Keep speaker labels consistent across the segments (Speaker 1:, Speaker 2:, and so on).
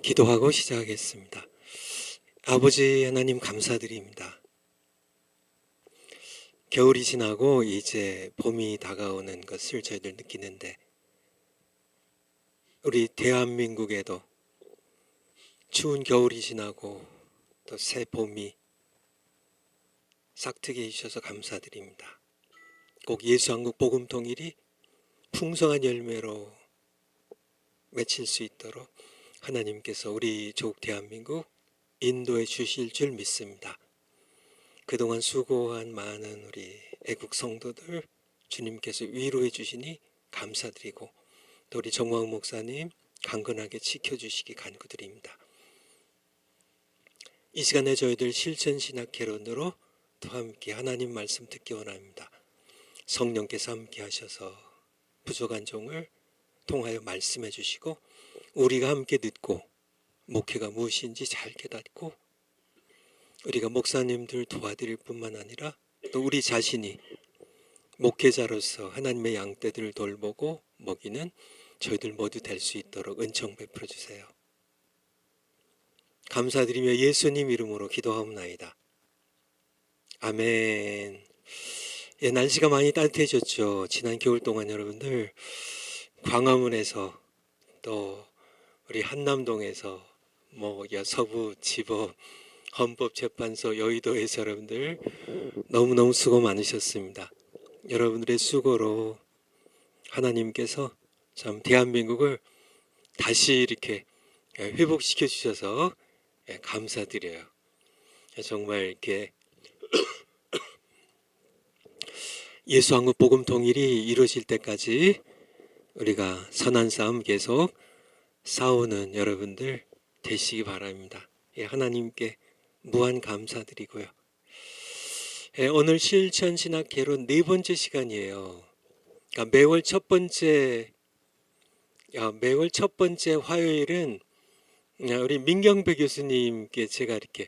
Speaker 1: 기도하고 시작하겠습니다. 아버지 하나님 감사드립니다. 겨울이 지나고 이제 봄이 다가오는 것을 저희들 느끼는데 우리 대한민국에도 추운 겨울이 지나고 또 새 봄이 싹트게 해주셔서 감사드립니다. 꼭 예수한국 복음통일이 풍성한 열매로 맺힐 수 있도록 하나님께서 우리 조국 대한민국 인도해 주실 줄 믿습니다. 그동안 수고한 많은 우리 애국 성도들 주님께서 위로해 주시니 감사드리고 또 우리 정광 목사님 강건하게 지켜주시기 간구드립니다. 이 시간에 저희들 실천신학 개론으로 또 함께 하나님 말씀 듣기 원합니다. 성령께서 함께 하셔서 부족한 종을 통하여 말씀해 주시고 우리가 함께 듣고 목회가 무엇인지 잘 깨닫고 우리가 목사님들 도와드릴 뿐만 아니라 또 우리 자신이 목회자로서 하나님의 양떼들을 돌보고 먹이는 저희들 모두 될 수 있도록 은총 베풀어 주세요. 감사드리며 예수님 이름으로 기도하옵나이다. 아멘. 예, 날씨가 많이 따뜻해졌죠. 지난 겨울 동안 여러분들 광화문에서 또 우리 한남동에서 서부 지법 헌법재판소 여의도에서 여러분들 너무너무 수고 많으셨습니다. 여러분들의 수고로 하나님께서 참 대한민국을 다시 이렇게 회복시켜 주셔서 감사드려요. 정말 이렇게 예수한국 복음 통일이 이루어질 때까지 우리가 선한 싸움 계속 싸우는 여러분들 되시기 바랍니다. 하나님께 무한 감사드리고요. 오늘 실천신학 개론 네 번째 시간이에요. 그러니까 매월 첫 번째 화요일은 우리 민경배 교수님께 제가 이렇게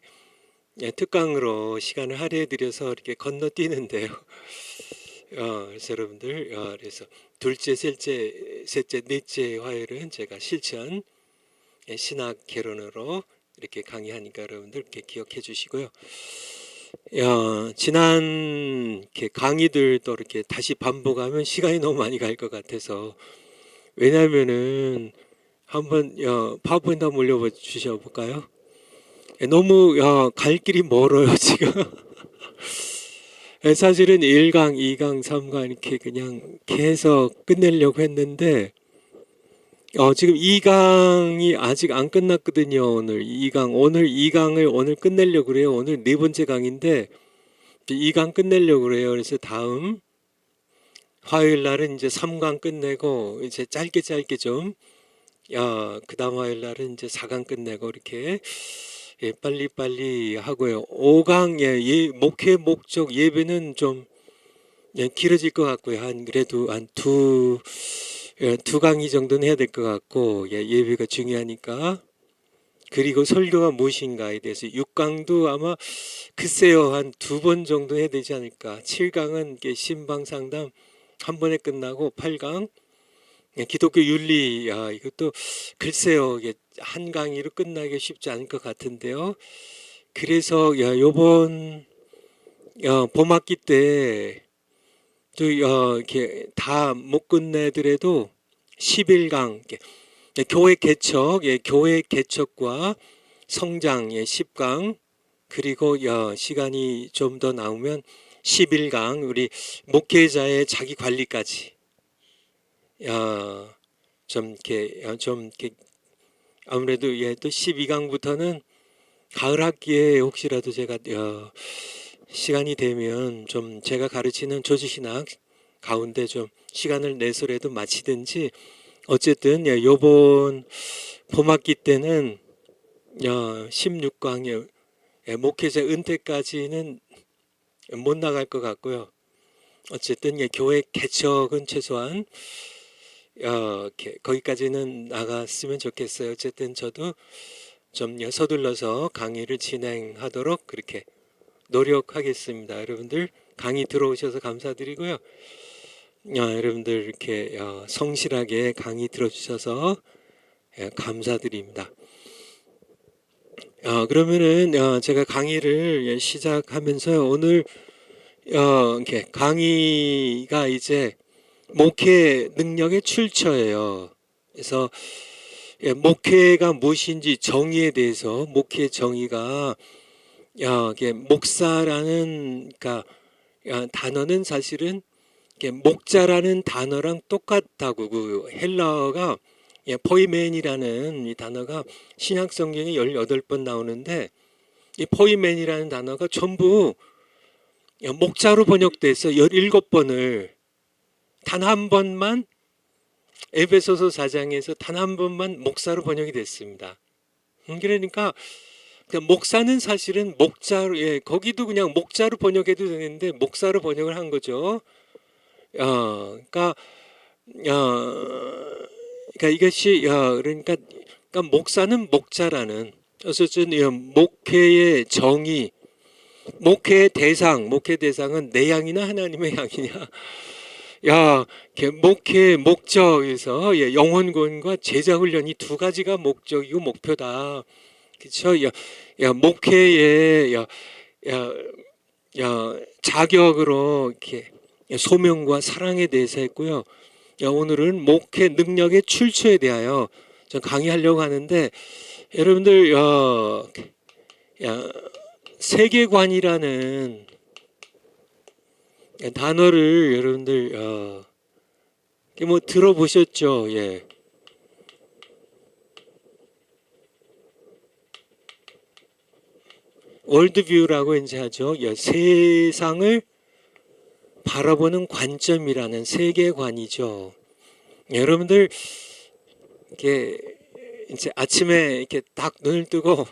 Speaker 1: 특강으로 시간을 할애해드려서 이렇게 건너뛰는데요. 그래서 여러분들 그래서 둘째, 셋째, 넷째 화요일은 제가 실천 신학 개론으로 이렇게 강의하니까 여러분들 이렇게 기억해 주시고요. 지난 강의들도 이렇게 다시 반복하면 시간이 너무 많이 갈 것 같아서 왜냐하면은 한번 파워포인트 한번 올려 주셔 볼까요? 너무 갈 길이 멀어요 지금. 사실은 1강, 2강, 3강 이렇게 그냥 계속 끝내려고 했는데 지금 2강이 아직 안 끝났거든요. 오늘 2강을 오늘 끝내려고 그래요. 오늘 네 번째 강인데 2강 끝내려고 그래요. 그래서 다음 화요일 날은 이제 3강 끝내고 이제 짧게 좀 그 다음 화요일 날은 이제 4강 끝내고 이렇게 빨리빨리 하고요. 5강 목회 목적 예배는 좀 길어질 것 같고요. 그래도 한 두 강의 정도는 해야 될 것 같고 예배가 중요하니까. 그리고 설교가 무엇인가에 대해서 6강도 아마 글쎄요 한 2번 정도 해야 되지 않을까. 7강은 신방 상담 한 번에 끝나고 8강 기독교 윤리 이것도 글쎄요 한 강의로 끝나기 쉽지 않을 것 같은데요. 그래서 요번 봄학기 때 또 이렇게 다 못 끝내더라도 11강 교회 개척과 성장 10강 그리고 시간이 좀 더 나오면 11강 우리 목회자의 자기 관리까지 좀 이렇게 아무래도 또 12강부터는 가을 학기에 혹시라도 제가 시간이 되면 좀 제가 가르치는 조지신학 가운데 좀 시간을 내서라도 마치든지 어쨌든 요번 봄학기 때는 16강 목회자 은퇴까지는 못 나갈 것 같고요. 어쨌든 교회 개척은 최소한 거기까지는 나갔으면 좋겠어요. 어쨌든 저도 좀 서둘러서 강의를 진행하도록 그렇게 노력하겠습니다. 여러분들 강의 들어오셔서 감사드리고요. 여러분들 이렇게 성실하게 강의 들어주셔서 감사드립니다. 그러면은 제가 강의를 시작하면서 오늘 이렇게 강의가 이제 목회 능력의 출처예요. 그래서 목회가 무엇인지 정의에 대해서 목회 정의가 이게 목사라는 그러니까 단어는 사실은 이게 목자라는 단어랑 똑같다고 그 헬라어가 포이맨이라는 이 단어가 신약 성경에 18번 나오는데 이 포이맨이라는 단어가 전부 목자로 번역돼서 17번을 단 한 번만 에베소서 4장에서 단 한 번만 목사로 번역이 됐습니다. 그러니까 목사는 사실은 목자로 거기도 그냥 목자로 번역해도 되는데 목사로 번역을 한 거죠. 그러니까 이것이 그러니까 목사는 목자라는 어쨌든 목회의 정의, 목회 대상은 내 양이나 하나님의 양이냐? 목회의 목적에서 영혼구원과 제자 훈련이 두 가지가 목적이고 목표다. 그렇죠? 목회의 자격으로 이렇게 소명과 사랑에 대해서 했고요. 오늘은 목회 능력의 출처에 대하여 좀 강의하려고 하는데 여러분들 세계관이라는 단어를 여러분들 뭐 들어보셨죠? 예. 월드뷰라고 이제 하죠. 세상을 바라보는 관점이라는 세계관이죠. 여러분들 이렇게 이제 아침에 이렇게 딱 눈을 뜨고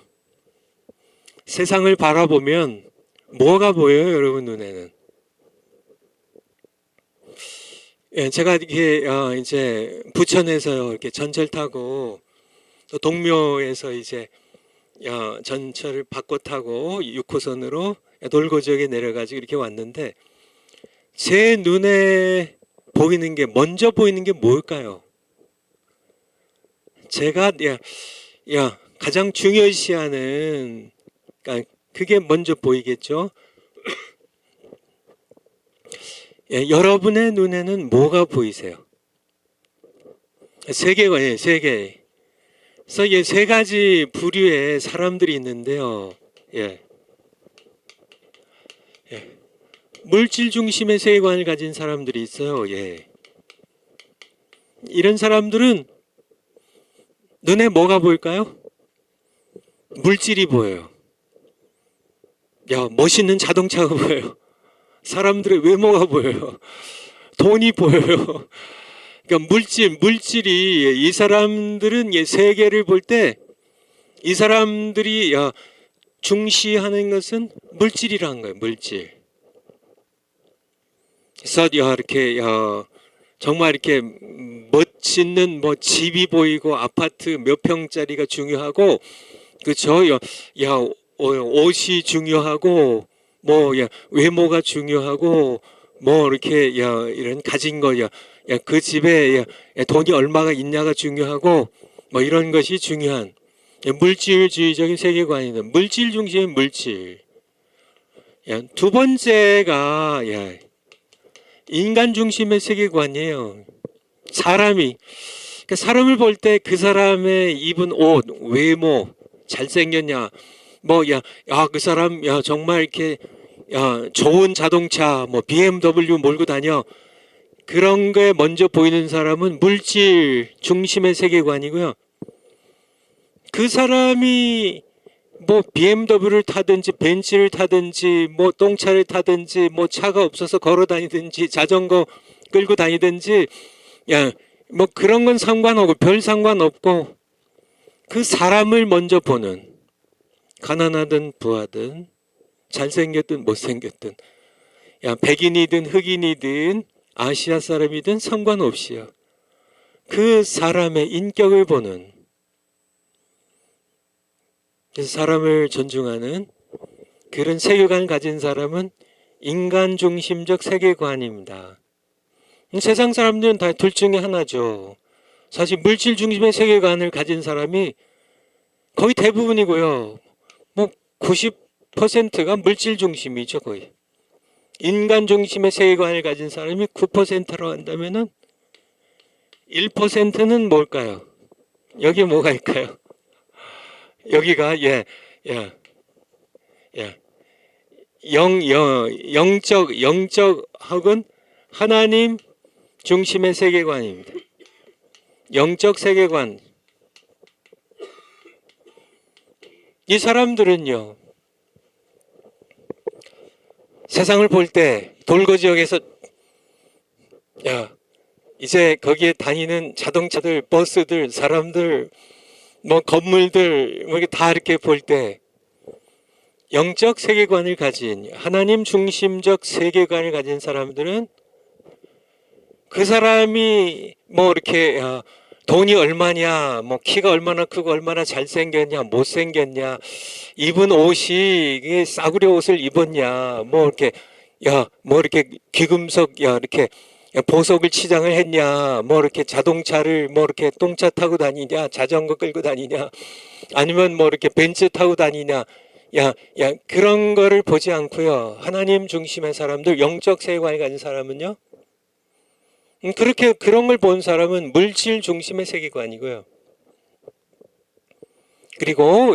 Speaker 1: 세상을 바라보면 뭐가 보여요, 여러분 눈에는? 제가 이렇게 이제 부천에서요 이렇게 전철 타고 또 동묘에서 이제 전철을 바꿔 타고 6호선으로 돌고 지역에 내려가지고 이렇게 왔는데 제 눈에 보이는 게 먼저 보이는 게 뭘까요? 제가 가장 중요시하는 그게 먼저 보이겠죠. 여러분의 눈에는 뭐가 보이세요? 세계관이에요, 세계. 그래서 세 가지 부류의 사람들이 있는데요. 물질 중심의 세계관을 가진 사람들이 있어요. 이런 사람들은 눈에 뭐가 보일까요? 물질이 보여요. 멋있는 자동차가 보여요. 사람들의 외모가 보여요. 돈이 보여요. 그러니까 물질이 이 사람들은 세계를 볼 때 이 사람들이 중시하는 것은 물질이라는 거예요. 물질. 그래서 이렇게 정말 이렇게 멋있는 뭐 집이 보이고 아파트 몇 평짜리가 중요하고 그렇죠. 옷이 중요하고 뭐 외모가 중요하고 뭐 이렇게 이런 가진 거 그 집에 돈이 얼마가 있냐가 중요하고 뭐 이런 것이 중요한 물질주의적인 세계관이는 물질 중심의 물질. 두 번째가 인간 중심의 세계관이에요. 사람이 그러니까 사람을 볼 때 그 사람의 입은 옷, 외모, 잘생겼냐, 뭐 그 사람 정말 이렇게 좋은 자동차, 뭐 BMW 몰고 다녀. 그런 게 먼저 보이는 사람은 물질 중심의 세계관이고요. 그 사람이 뭐 BMW를 타든지 벤츠를 타든지 뭐 똥차를 타든지 뭐 차가 없어서 걸어 다니든지 자전거 끌고 다니든지 뭐 그런 건 상관없고 별 상관없고 그 사람을 먼저 보는 가난하든 부하든 잘생겼든 못생겼든 백인이든 흑인이든 아시아 사람이든 상관없이요. 그 사람의 인격을 보는 그래서 사람을 존중하는 그런 세계관을 가진 사람은 인간 중심적 세계관입니다. 세상 사람들은 다 둘 중에 하나죠. 사실 물질 중심의 세계관을 가진 사람이 거의 대부분이고요. 90%가 물질 중심이죠, 거의. 인간 중심의 세계관을 가진 사람이 9%로 한다면은 1%는 뭘까요? 여기 뭐가 있을까요? 여기가 영적학은 하나님 중심의 세계관입니다. 영적 세계관. 이 사람들은요, 세상을 볼 때 돌고 지역에서 이제 거기에 다니는 자동차들, 버스들, 사람들, 뭐 건물들, 뭐 이렇게 다 이렇게 볼 때 영적 세계관을 가진 하나님 중심적 세계관을 가진 사람들은 그 사람이 뭐 이렇게 돈이 얼마냐, 뭐 키가 얼마나 크고 얼마나 잘생겼냐, 못생겼냐, 입은 옷이 이게 싸구려 옷을 입었냐, 뭐 이렇게 뭐 이렇게 귀금속 이렇게 보석을 치장을 했냐, 뭐 이렇게 자동차를 뭐 이렇게 똥차 타고 다니냐, 자전거 끌고 다니냐, 아니면 뭐 이렇게 벤츠 타고 다니냐, 그런 거를 보지 않고요. 하나님 중심의 사람들, 영적 세계관을 가진 사람은요, 그렇게 그런 걸 본 사람은 물질 중심의 세계관이고요. 그리고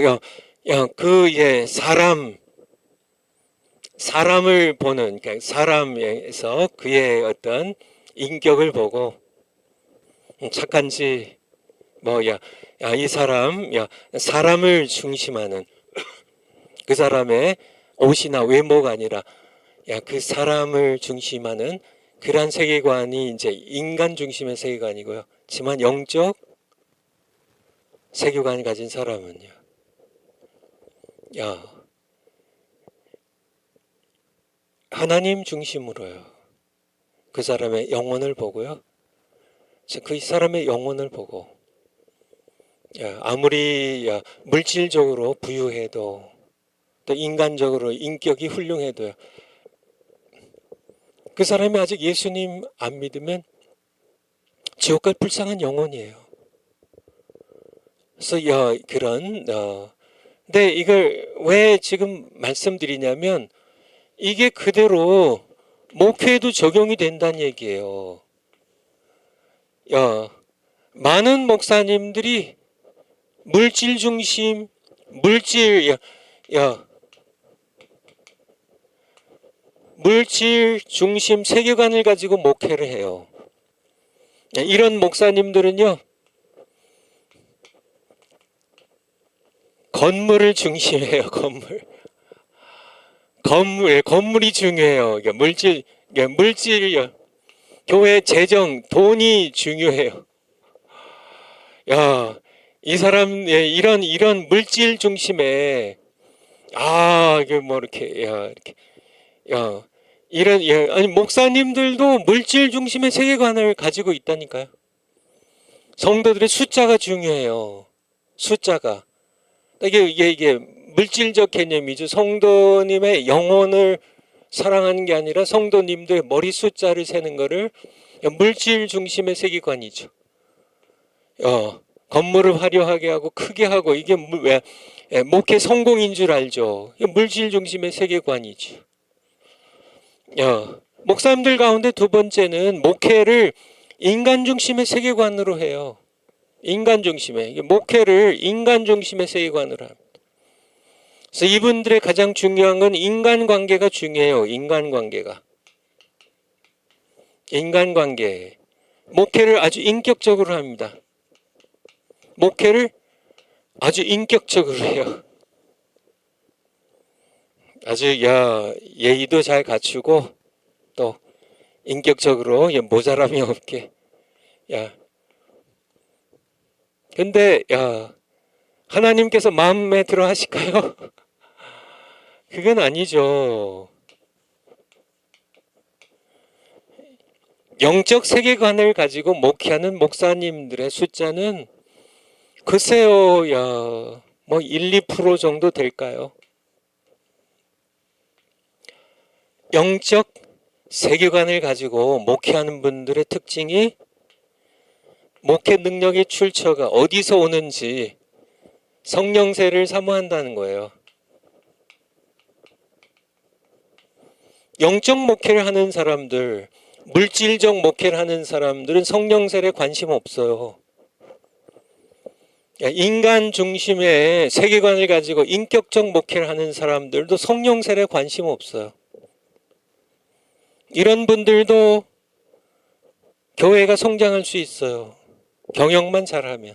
Speaker 1: 사람을 보는, 그러니까 사람에서 그의 어떤 인격을 보고 착한지 이 사람 사람을 중심하는 그 사람의 옷이나 외모가 아니라 그 사람을 중심하는 그러한 세계관이 이제 인간 중심의 세계관이고요. 하지만 영적 세계관을 가진 사람은요, 하나님 중심으로요. 그 사람의 영혼을 보고요. 그 사람의 영혼을 보고 아무리 물질적으로 부유해도 또 인간적으로 인격이 훌륭해도요. 그 사람이 아직 예수님 안 믿으면 지옥 갈 불쌍한 영혼이에요. 그래서 근데 이걸 왜 지금 말씀드리냐면 이게 그대로 목회에도 적용이 된다는 얘기예요. 많은 목사님들이 물질 중심, 물질 중심 세계관을 가지고 목회를 해요. 이런 목사님들은요, 건물을 중심해요. 건물이 중요해요. 물질, 교회 재정, 돈이 중요해요. 이 사람, 이런 물질 중심에, 이게 뭐 아니, 목사님들도 물질 중심의 세계관을 가지고 있다니까요. 성도들의 숫자가 중요해요. 숫자가. 이게 물질적 개념이죠. 성도님의 영혼을 사랑하는 게 아니라 성도님들 머리 숫자를 세는 거를 물질 중심의 세계관이죠. 건물을 화려하게 하고 크게 하고 이게 왜 목회 성공인 줄 알죠. 물질 중심의 세계관이죠. 목사님들 가운데 두 번째는 목회를 인간 중심의 세계관으로 해요. 인간 중심의 목회를 인간 중심의 세계관으로 합니다. 그래서 이분들의 가장 중요한 건 인간관계가 중요해요. 인간관계. 목회를 아주 인격적으로 합니다. 목회를 아주 인격적으로 해요. 아주 예의도 잘 갖추고 또 인격적으로 모자람이 없게. 근데 하나님께서 마음에 들어 하실까요? 그건 아니죠. 영적 세계관을 가지고 목회하는 목사님들의 숫자는 글쎄요, 뭐 1, 2% 정도 될까요? 영적 세계관을 가지고 목회하는 분들의 특징이 목회 능력의 출처가 어디서 오는지 성령세를 사모한다는 거예요. 영적 목회를 하는 사람들, 물질적 목회를 하는 사람들은 성령 세례에 관심 없어요. 인간 중심의 세계관을 가지고 인격적 목회를 하는 사람들도 성령 세례에 관심 없어요. 이런 분들도 교회가 성장할 수 있어요. 경영만 잘하면.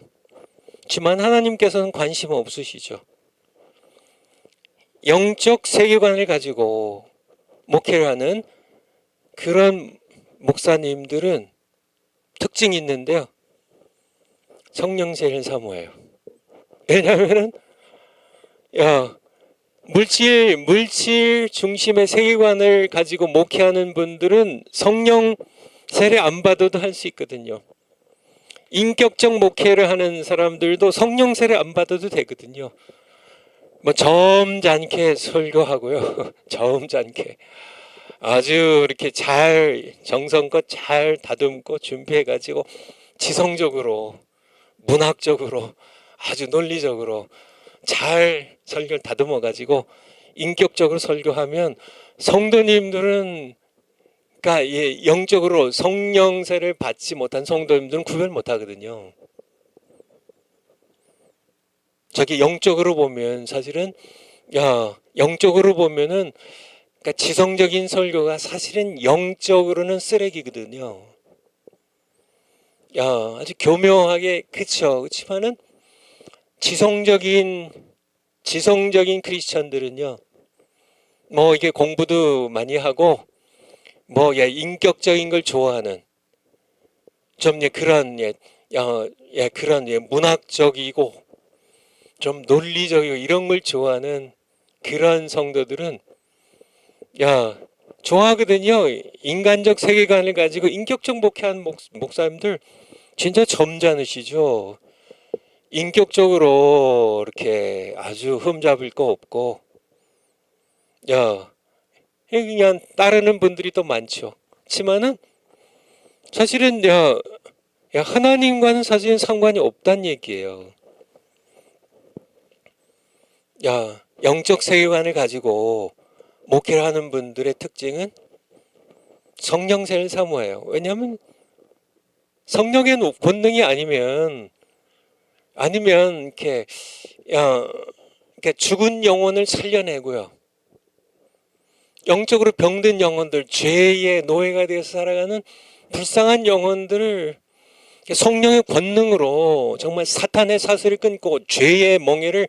Speaker 1: 하지만 하나님께서는 관심 없으시죠. 영적 세계관을 가지고 목회를 하는 그런 목사님들은 특징이 있는데요. 성령 세례를 사모해요. 왜냐하면은 물질 중심의 세계관을 가지고 목회하는 분들은 성령 세례 안 받아도 할 수 있거든요. 인격적 목회를 하는 사람들도 성령 세례 안 받아도 되거든요. 뭐 점잖게 설교하고요. 점잖게 아주 이렇게 잘 정성껏 잘 다듬고 준비해가지고 지성적으로 문학적으로 아주 논리적으로 잘 설교를 다듬어가지고 인격적으로 설교하면 성도님들은 그러니까 영적으로 성령세를 받지 못한 성도님들은 구별 못하거든요. 저기 영적으로 보면 사실은 영적으로 보면은 그러니까 지성적인 설교가 사실은 영적으로는 쓰레기거든요. 아주 교묘하게 그렇지만은 지성적인 크리스천들은요. 뭐 이게 공부도 많이 하고 뭐 인격적인 걸 좋아하는 좀 그런 그런 문학적이고 좀 논리적이고 이런 걸 좋아하는 그런 성도들은 좋아하거든요. 인간적 세계관을 가지고 인격적 목회하는 목사님들 진짜 점잖으시죠. 인격적으로 이렇게 아주 흠잡을 거 없고 그냥 따르는 분들이 또 많죠. 그렇지만은 사실은 하나님과는 사실은 상관이 없다는 얘기예요. 영적 세계관을 가지고 목회를 하는 분들의 특징은 성령세를 사모해요. 왜냐하면 성령의 본능이 아니면 이렇게 죽은 영혼을 살려내고요. 영적으로 병든 영혼들, 죄의 노예가 되어서 살아가는 불쌍한 영혼들을 성령의 권능으로 정말 사탄의 사슬을 끊고 죄의 멍에를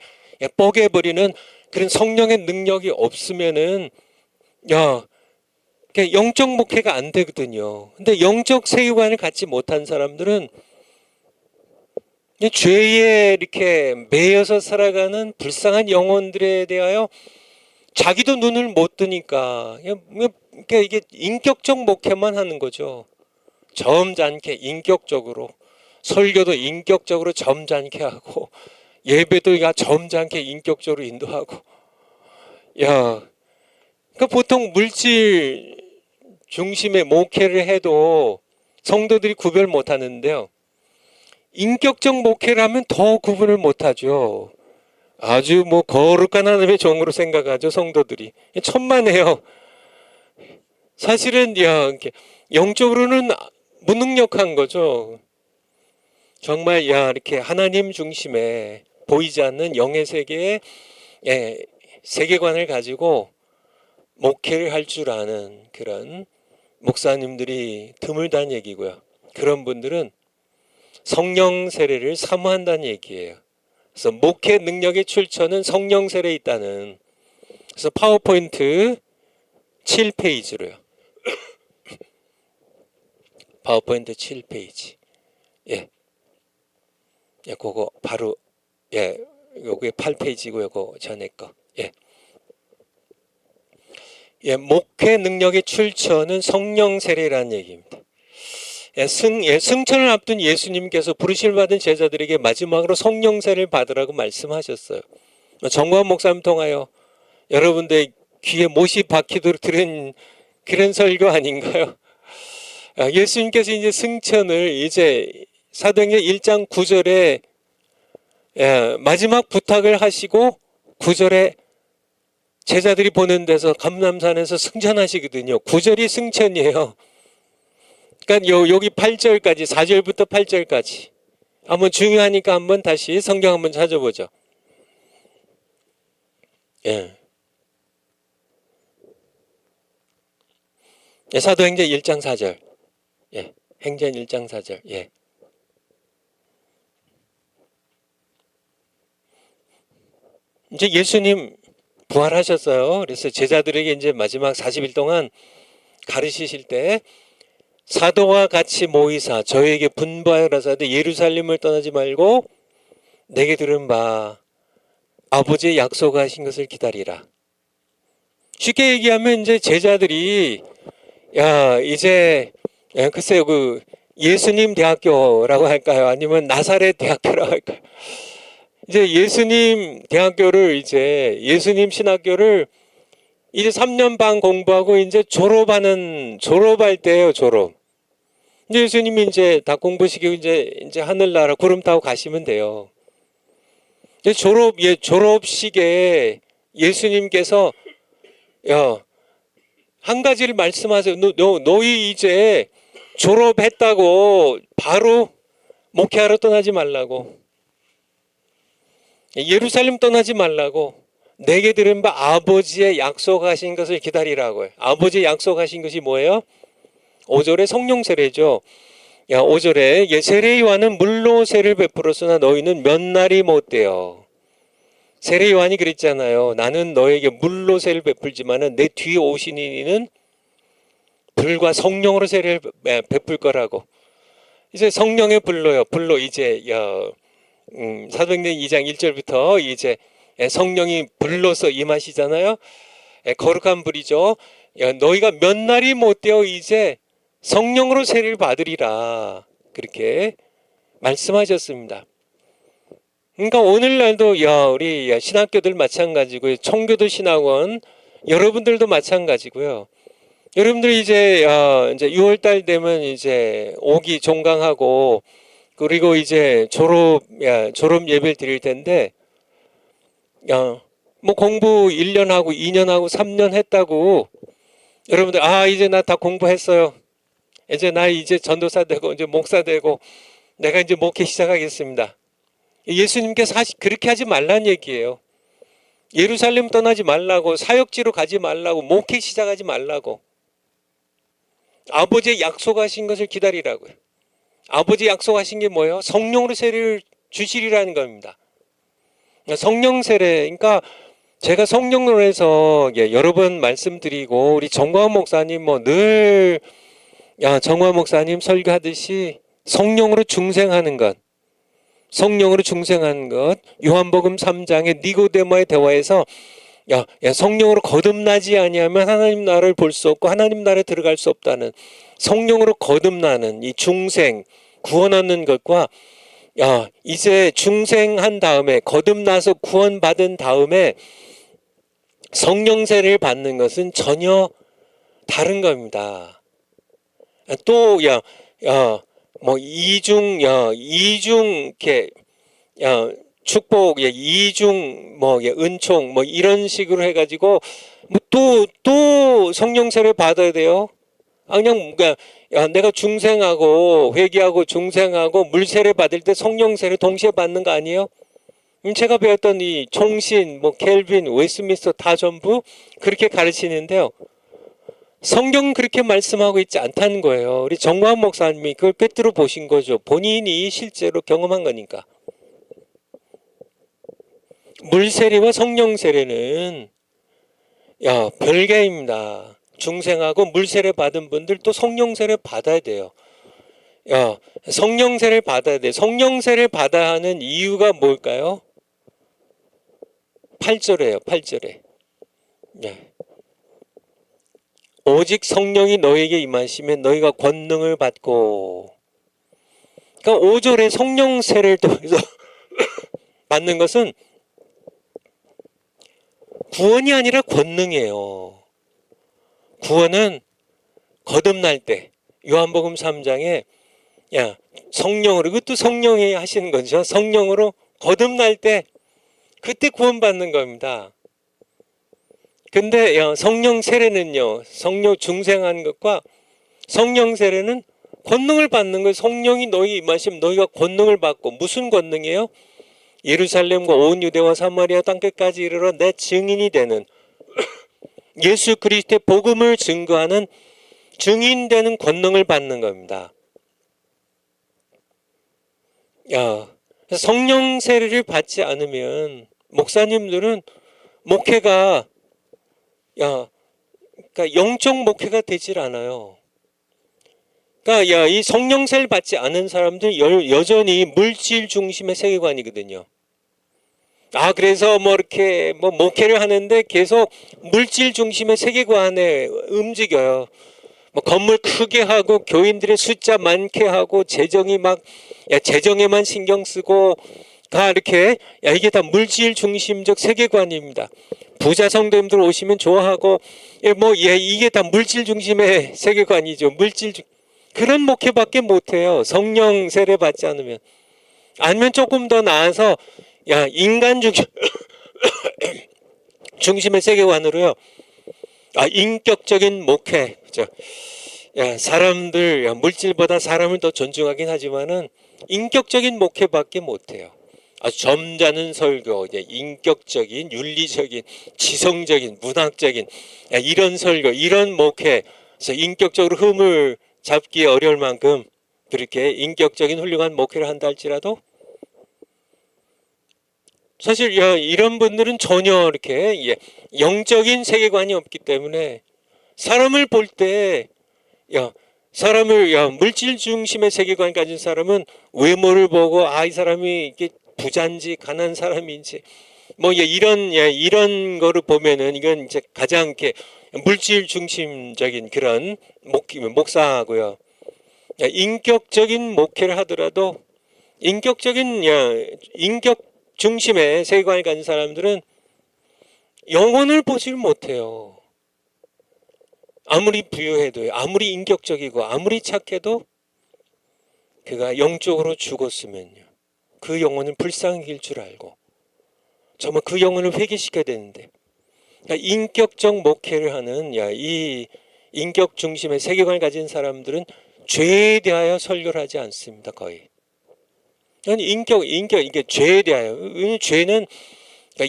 Speaker 1: 뻐개버리는 그런 성령의 능력이 없으면은 영적 목회가 안 되거든요. 근데 영적 세계관을 갖지 못한 사람들은 죄에 이렇게 매여서 살아가는 불쌍한 영혼들에 대하여 자기도 눈을 못 뜨니까 이게 인격적 목회만 하는 거죠. 점잖게 인격적으로 설교도 인격적으로 점잖게 하고 예배도 점잖게 인격적으로 인도하고 그러니까 보통 물질 중심의 목회를 해도 성도들이 구별 못 하는데요. 인격적 목회를 하면 더 구분을 못 하죠. 아주 뭐 거룩한 하나님의 종으로 생각하죠. 성도들이 천만에요. 사실은 영적으로는 무능력한 거죠. 정말 이렇게 하나님 중심의 보이지 않는 영의 세계의 세계관을 가지고 목회를 할 줄 아는 그런 목사님들이 드물다는 얘기고요. 그런 분들은 성령 세례를 사모한다는 얘기예요. 그래서 목회 능력의 출처는 성령 세례에 있다는. 그래서 파워포인트 7페이지로요. 파워포인트 7페이지. 그거 바로 요게 8페이지고 요거 전에 거. 목회 능력의 출처는 성령 세례라는 얘기입니다. 승천을 앞둔 예수님께서 부르심을 받은 제자들에게 마지막으로 성령 세례를 받으라고 말씀하셨어요. 정광 목사님 통하여 여러분들 귀에 못이 박히도록 들은 그런 설교 아닌가요? 예수님께서 이제 승천을 이제 사도행전 1장 9절에 마지막 부탁을 하시고 9절에 제자들이 보는 데서 감람산에서 승천하시거든요. 9절이 승천이에요. 그러니까 여기 8절까지 4절부터 8절까지 한번 중요하니까 한번 다시 성경 한번 찾아보죠. 예. 예, 사도행전 1장 4절. 예. 행전 1장 4절. 예. 이제 예수님 부활하셨어요. 그래서 제자들에게 이제 마지막 40일 동안 가르치실 때 사도와 같이 모이사 저에게 분부하여라사대 예루살렘을 떠나지 말고 내게 들은 바 아버지의 약속하신 것을 기다리라. 쉽게 얘기하면 이제 제자들이 야 이제 글쎄요 그 예수님 대학교라고 할까요? 아니면 나사렛 대학교라고 할까요? 이제 예수님 대학교를 이제 예수님 신학교를 이제 3년 반 공부하고 이제 졸업할 때예요, 졸업. 이제 예수님이 이제 다 공부시키고 이제 하늘나라 구름 타고 가시면 돼요. 이제 졸업식에 예수님께서 야, 한 가지를 말씀하세요. 너희 이제 졸업했다고 바로 목회하러 떠나지 말라고. 예루살렘 떠나지 말라고. 내게 들은 바 아버지의 약속하신 것을 기다리라고요. 아버지의 약속하신 것이 뭐예요? 5절에 성령 세례죠. 5절에 세례 요한은 물로 세례를 베풀었으나 너희는 몇 날이 못되어. 세례 요한이 그랬잖아요. 나는 너에게 물로 세례를 베풀지만은 내 뒤에 오신 이는 불과 성령으로 세례를 베풀 거라고. 이제 성령의 불로요. 불로 이제 사도행전 2장 1절부터 이제 성령이 불로서 임하시잖아요. 거룩한 불이죠. 너희가 몇 날이 못되어 이제 성령으로 세례를 받으리라. 그렇게 말씀하셨습니다. 그러니까 오늘날도 우리 신학교들 마찬가지고요. 청교도 신학원 여러분들도 마찬가지고요. 여러분들이 이제 6월달 되면 이제 5기 종강하고 그리고 이제 졸업 예배를 드릴 텐데 뭐 공부 1년 하고 2년 하고 3년 했다고 여러분들 이제 나 다 공부했어요. 이제 나 이제 전도사 되고 이제 목사 되고 내가 이제 목회 시작하겠습니다. 예수님께서 사실 그렇게 하지 말라는 얘기예요. 예루살렘 떠나지 말라고, 사역지로 가지 말라고, 목회 시작하지 말라고. 아버지의 약속하신 것을 기다리라고요. 아버지 약속하신 게 뭐예요? 성령으로 세례를 주시리라는 겁니다. 성령 세례, 그러니까 제가 성령으로 해서 여러 번 말씀드리고 우리 정광 목사님 늘 정광 목사님 설교하듯이 성령으로 중생하는 것, 성령으로 중생하는 것. 요한복음 3장의 니고데모의 대화에서 성령으로 거듭나지 아니하면 하나님 나라를 볼 수 없고 하나님 나라에 들어갈 수 없다는 성령으로 거듭나는 이 중생 구원 얻는 것과 이제 중생한 다음에 거듭나서 구원받은 다음에 성령 세례를 받는 것은 전혀 다른 겁니다. 또 이중 이렇게 축복 이중 은총 이런 식으로 해가지고 또 성령 세례 받아야 돼요. 그냥 내가 중생하고 회개하고 중생하고 물 세례 받을 때 성령 세례 동시에 받는 거 아니에요? 제가 배웠던 이 총신, 켈빈, 웨스트민스터 다 전부 그렇게 가르치는데요. 성경 그렇게 말씀하고 있지 않다는 거예요. 우리 정광 목사님이 그걸 꿰뚫어 보신 거죠. 본인이 실제로 경험한 거니까. 물 세례와 성령 세례는 별개입니다. 중생하고 물 세례 받은 분들 또 성령 세례 받아야 돼요. 성령 세례를 받아야 돼. 성령 세례를 받아야 하는 이유가 뭘까요? 8절에요. 8절에. 오직 성령이 너에게 임하시면 너희가 권능을 받고. 그러니까 5절에 성령 세례를 통해서 받는 것은 구원이 아니라 권능이에요. 구원은 거듭날 때 요한복음 3장에 성령으로, 이것도 성령이 하시는 거죠. 성령으로 거듭날 때 그때 구원받는 겁니다. 근데 성령 세례는요, 성령 중생한 것과 성령 세례는 권능을 받는 거예요. 성령이 너희 임하시면 너희가 권능을 받고, 무슨 권능이에요? 예루살렘과 온 유대와 사마리아 땅끝까지 이르러 내 증인이 되는, 예수 그리스도의 복음을 증거하는 증인되는 권능을 받는 겁니다. 성령 세례를 받지 않으면 목사님들은 목회가 그러니까 영적 목회가 되질 않아요. 그러니까 이 성령 세례를 받지 않은 사람들 여전히 물질 중심의 세계관이거든요. 그래서 이렇게 목회를 하는데 계속 물질 중심의 세계관에 움직여요. 건물 크게 하고 교인들의 숫자 많게 하고 재정에만 신경 쓰고 다 이렇게 이게 다 물질 중심적 세계관입니다. 부자 성도님들 오시면 좋아하고 이게 다 물질 중심의 세계관이죠. 그런 목회밖에 못해요. 성령 세례 받지 않으면. 아니면 조금 더 나아서 인간 중심의 세계관으로요. 인격적인 목회. 그죠? 사람들 물질보다 사람을 더 존중하긴 하지만은 인격적인 목회밖에 못해요. 아주 점잖은 설교, 인격적인, 윤리적인, 지성적인, 문학적인 이런 설교, 이런 목회, 그래서 인격적으로 흠을 잡기 어려울 만큼 그렇게 인격적인 훌륭한 목회를 한다 할지라도 사실 이런 분들은 전혀 이렇게 영적인 세계관이 없기 때문에 사람을 볼 때 물질 중심의 세계관 가진 사람은 외모를 보고 이 사람이 이게 부자인지 가난한 사람인지 이런 거를 보면은 이건 이제 가장 이렇게 물질 중심적인 그런 목사고요. 인격적인 목회를 하더라도 인격 중심의 세계관을 가진 사람들은 영혼을 보질 못해요. 아무리 부유해도요, 아무리 인격적이고 아무리 착해도 그가 영적으로 죽었으면요, 그 영혼은 불쌍해질 줄 알고 정말 그 영혼을 회개시켜야 되는데, 그러니까 인격적 목회를 하는 이 인격 중심의 세계관을 가진 사람들은 죄에 대하여 설교를 하지 않습니다. 거의. 이게 죄에 대하여. 죄는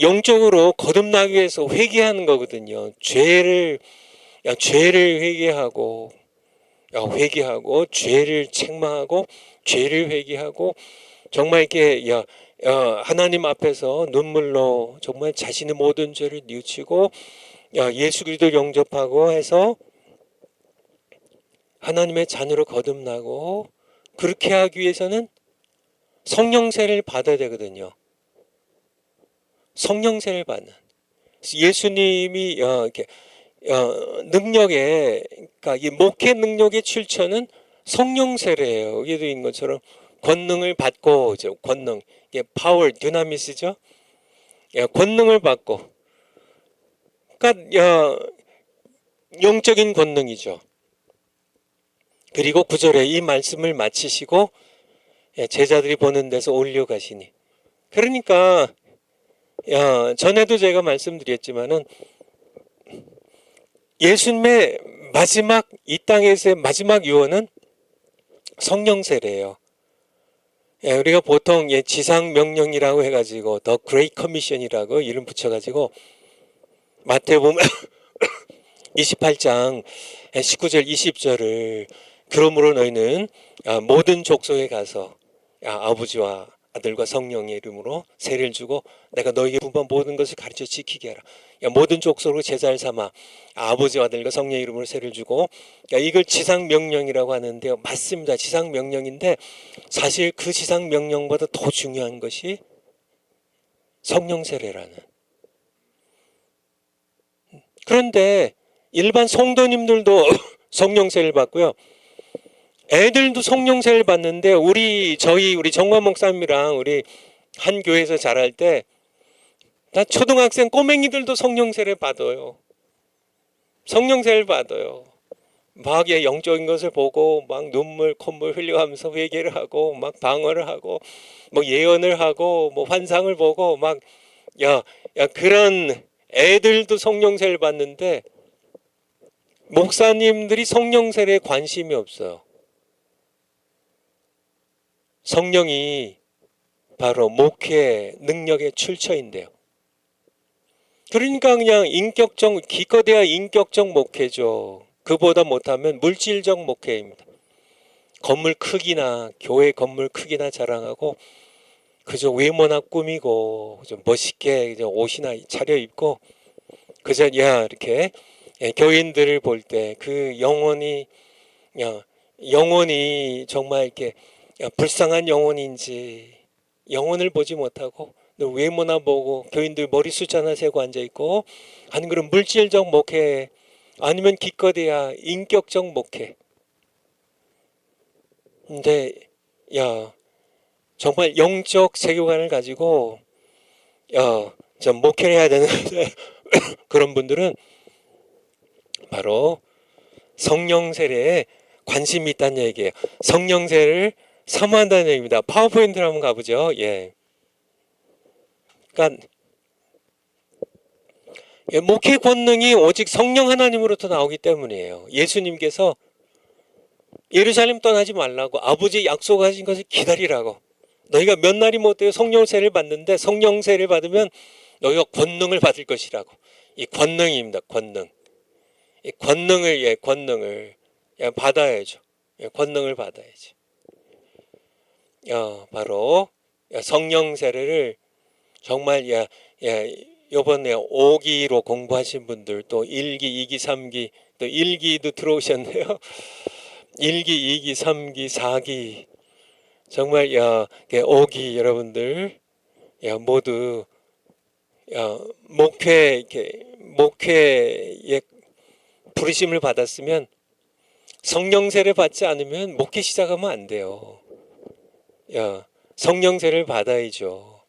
Speaker 1: 영적으로 거듭나기 위해서 회개하는 거거든요. 죄를 회개하고 죄를 책망하고 죄를 회개하고 정말 이렇게 하나님 앞에서 눈물로 정말 자신의 모든 죄를 뉘우치고 예수 그리스도를 영접하고 해서 하나님의 자녀로 거듭나고, 그렇게 하기 위해서는 성령 세례를 받아야 되거든요. 성령 세례를 받는 예수님이 이렇게 능력의, 그러니까 이 목회 능력의 출처는 성령 세례예요. 여기도 있는 것처럼 권능을 받고, 권능, 이게 파워, dynamis죠. 권능을 받고, 그러니까 영적인 권능이죠. 그리고 9절에 이 말씀을 마치시고 제자들이 보는 데서 올려가시니. 그러니까 전에도 제가 말씀드렸지만은 예수님의 마지막, 이 땅에서의 마지막 유언은 성령 세례예요. 우리가 보통 지상 명령이라고 해가지고 더 그레이트 커미션이라고 이름 붙여가지고 마태복음 28장 19절 20절을 그러므로 너희는 모든 족속에 가서 아버지와 아들과 성령의 이름으로 세례를 주고 내가 너희에게 분부한 모든 것을 가르쳐 지키게 하라. 모든 족속으로 제자를 삼아 아버지와 아들과 성령의 이름으로 세례를 주고, 이걸 지상 명령이라고 하는데요. 맞습니다. 지상 명령인데 사실 그 지상 명령보다 더 중요한 것이 성령 세례라는. 그런데 일반 성도님들도 성령 세례를 받고요. 애들도 성령 세례를 받는데 우리 정관 목사님이랑 우리 한 교회에서 자랄 때 다 초등학생 꼬맹이들도 성령 세례를 받아요. 성령 세례를 받아요. 막 영적인 것을 보고 막 눈물 콧물 흘려가면서 회개를 하고 막 방언을 하고 뭐 예언을 하고 뭐 환상을 보고 막 그런 애들도 성령 세례를 받는데 목사님들이 성령 세례에 관심이 없어요. 성령이 바로 목회 능력의 출처인데요. 그러니까 그냥 인격적, 기껏해야 인격적 목회죠. 그보다 못하면 물질적 목회입니다. 건물 크기나 교회 건물 크기나 자랑하고 그저 외모나 꾸미고 좀 멋있게 옷이나 차려입고 그저 이렇게 교인들을 볼 때 그 영혼이 정말 이렇게 불쌍한 영혼인지 영혼을 보지 못하고 외모나 보고 교인들 머리 숫자나 세고 앉아있고 하는 그런 물질적 목회 아니면 기껏해야 인격적 목회. 근데 정말 영적 세계관을 가지고 좀 목회를 해야 되는데 그런 분들은 바로 성령 세례에 관심이 있다는 얘기예요. 성령 세례를 사모한다는 얘기입니다. 파워포인트를 한번 가보죠. 그러니까 목회 권능이 오직 성령 하나님으로부터 나오기 때문이에요. 예수님께서 예루살렘 떠나지 말라고 아버지 약속하신 것을 기다리라고 너희가 몇 날이 못되어 성령 세례를 받는데 성령 세례를 받으면 너희가 권능을 받을 것이라고. 이 권능입니다. 권능. 이 권능을 받아야죠. 권능을 받아야죠. 바로 성령 세례를 정말 요번에 5기로 공부하신 분들 또 1기, 2기, 3기 또 1기도 들어오셨네요. 1기, 2기, 3기, 4기 정말 5기 여러분들 모두 목회에 부르심을 받았으면 성령 세례 받지 않으면 목회 시작하면 안 돼요. 성령 세례를 받아야죠.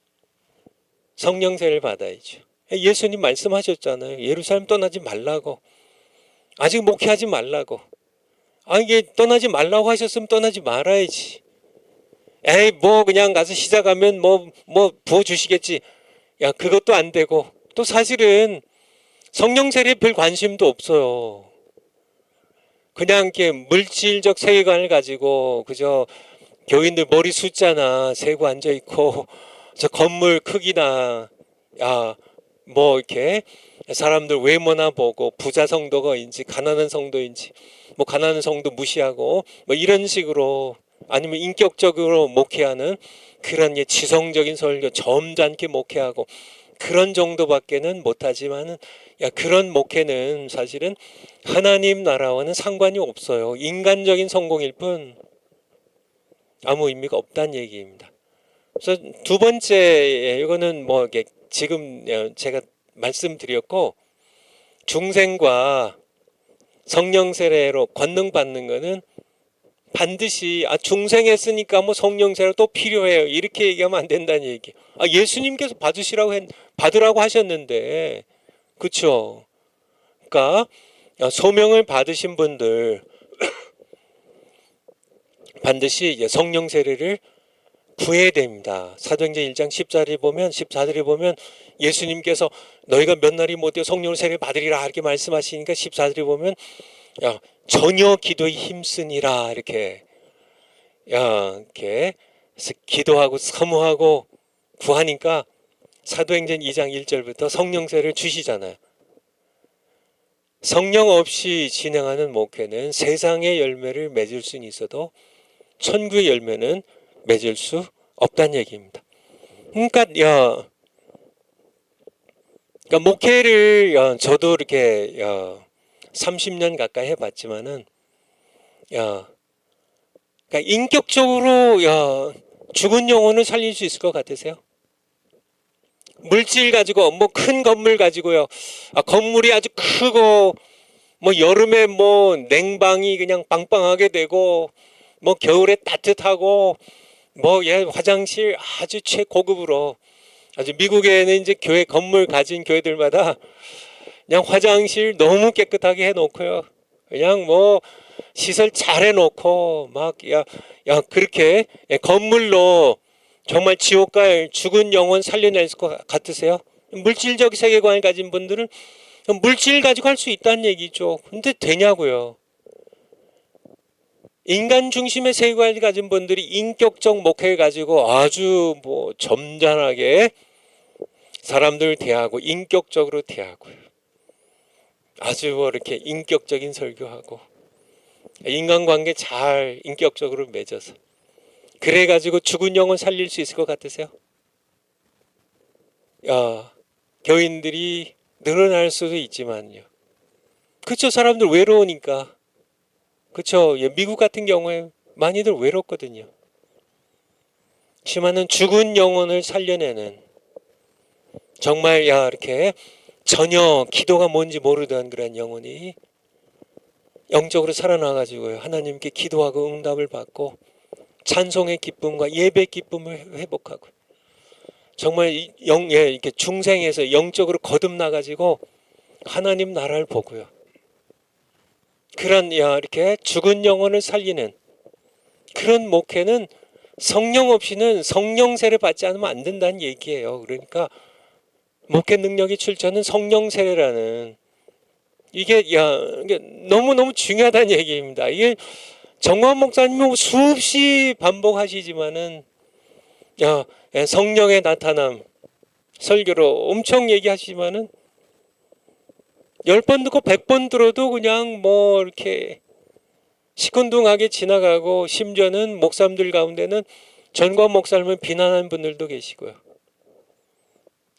Speaker 1: 성령 세례를 받아야죠. 예수님 말씀하셨잖아요. 예루살렘 떠나지 말라고. 아직 목회하지 말라고. 이게 떠나지 말라고 하셨으면 떠나지 말아야지. 뭐 그냥 가서 시작하면 뭐 부어주시겠지. 그것도 안 되고 또 사실은 성령 세례에 별 관심도 없어요. 그냥 이렇게 물질적 세계관을 가지고 그저 교인들 머리 숫자나 세고 앉아 있고 저 건물 크기나 뭐 이렇게 사람들 외모나 보고 부자 성도가인지 가난한 성도인지 뭐 가난한 성도 무시하고 뭐 이런 식으로 아니면 인격적으로 목회하는 그런 지성적인 설교 점잖게 목회하고 그런 정도밖에는 못하지만은 그런 목회는 사실은 하나님 나라와는 상관이 없어요. 인간적인 성공일 뿐 아무 의미가 없다는 얘기입니다. 그래서 두 번째 이거는 뭐 지금 제가 말씀드렸고 중생과 성령 세례로 권능 받는 거는 반드시 중생했으니까 뭐 성령 세례 또 필요해요 이렇게 얘기하면 안 된다는 얘기. 예수님께서 받으라고 하셨는데 그렇죠. 그러니까 소명을 받으신 분들 반드시 성령 세례를 구해야 됩니다. 사도행전 1장 14절에 보면 예수님께서 너희가 몇 날이 못되어 성령 세례를 받으리라 이렇게 말씀하시니까 14절에 보면 전혀 기도에 힘쓰니라 이렇게 기도하고 사모하고 구하니까 사도행전 2장 1절부터 성령 세례를 주시잖아요. 성령 없이 진행하는 목회는 세상의 열매를 맺을 수는 있어도 천국의 열매는 맺을 수 없다는 얘기입니다. 그러니까 목회를 저도 이렇게 30년 가까이 해봤지만은 그러니까 인격적으로 죽은 영혼을 살릴 수 있을 것 같으세요? 물질 가지고 뭐 큰 건물 가지고요. 건물이 아주 크고 뭐 여름에 뭐 냉방이 그냥 빵빵하게 되고 뭐 겨울에 따뜻하고 뭐 화장실 아주 최고급으로 아주 미국에는 이제 교회 건물 가진 교회들마다 그냥 화장실 너무 깨끗하게 해놓고요. 그냥 뭐 시설 잘 해놓고 막 그렇게 건물로 정말 지옥 갈 죽은 영혼 살려낼 것 같으세요? 물질적 세계관을 가진 분들은 물질 가지고 할 수 있다는 얘기죠. 근데 되냐고요. 인간 중심의 세계관을 가진 분들이 인격적 목회를 가지고 아주 뭐 점잖하게 사람들 대하고 인격적으로 대하고 아주 뭐 이렇게 인격적인 설교하고 인간관계 잘 인격적으로 맺어서 그래가지고 죽은 영혼 살릴 수 있을 것 같으세요? 교인들이 늘어날 수도 있지만요. 그쵸, 사람들 외로우니까. 그쵸, 미국 같은 경우에 많이들 외롭거든요. 하지만은 죽은 영혼을 살려내는 정말 이렇게 전혀 기도가 뭔지 모르던 그런 영혼이 영적으로 살아나가지고요, 하나님께 기도하고 응답을 받고 찬송의 기쁨과 예배 기쁨을 회복하고 정말 이렇게 중생에서 영적으로 거듭나가지고 하나님 나라를 보고요. 그런 이렇게 죽은 영혼을 살리는 그런 목회는 성령 없이는 성령 세례 받지 않으면 안 된다는 얘기예요. 그러니까 목회 능력이 출처는 성령 세례라는 이게 너무너무 중요하다는 얘기입니다. 이게 정광 목사님은 수없이 반복하시지만은 성령의 나타남 설교로 엄청 얘기하시지만은 10번 듣고 100번 들어도 그냥 뭐 이렇게 시큰둥하게 지나가고 심지어는 목사님들 가운데는 전광 목사님을 비난하는 분들도 계시고요.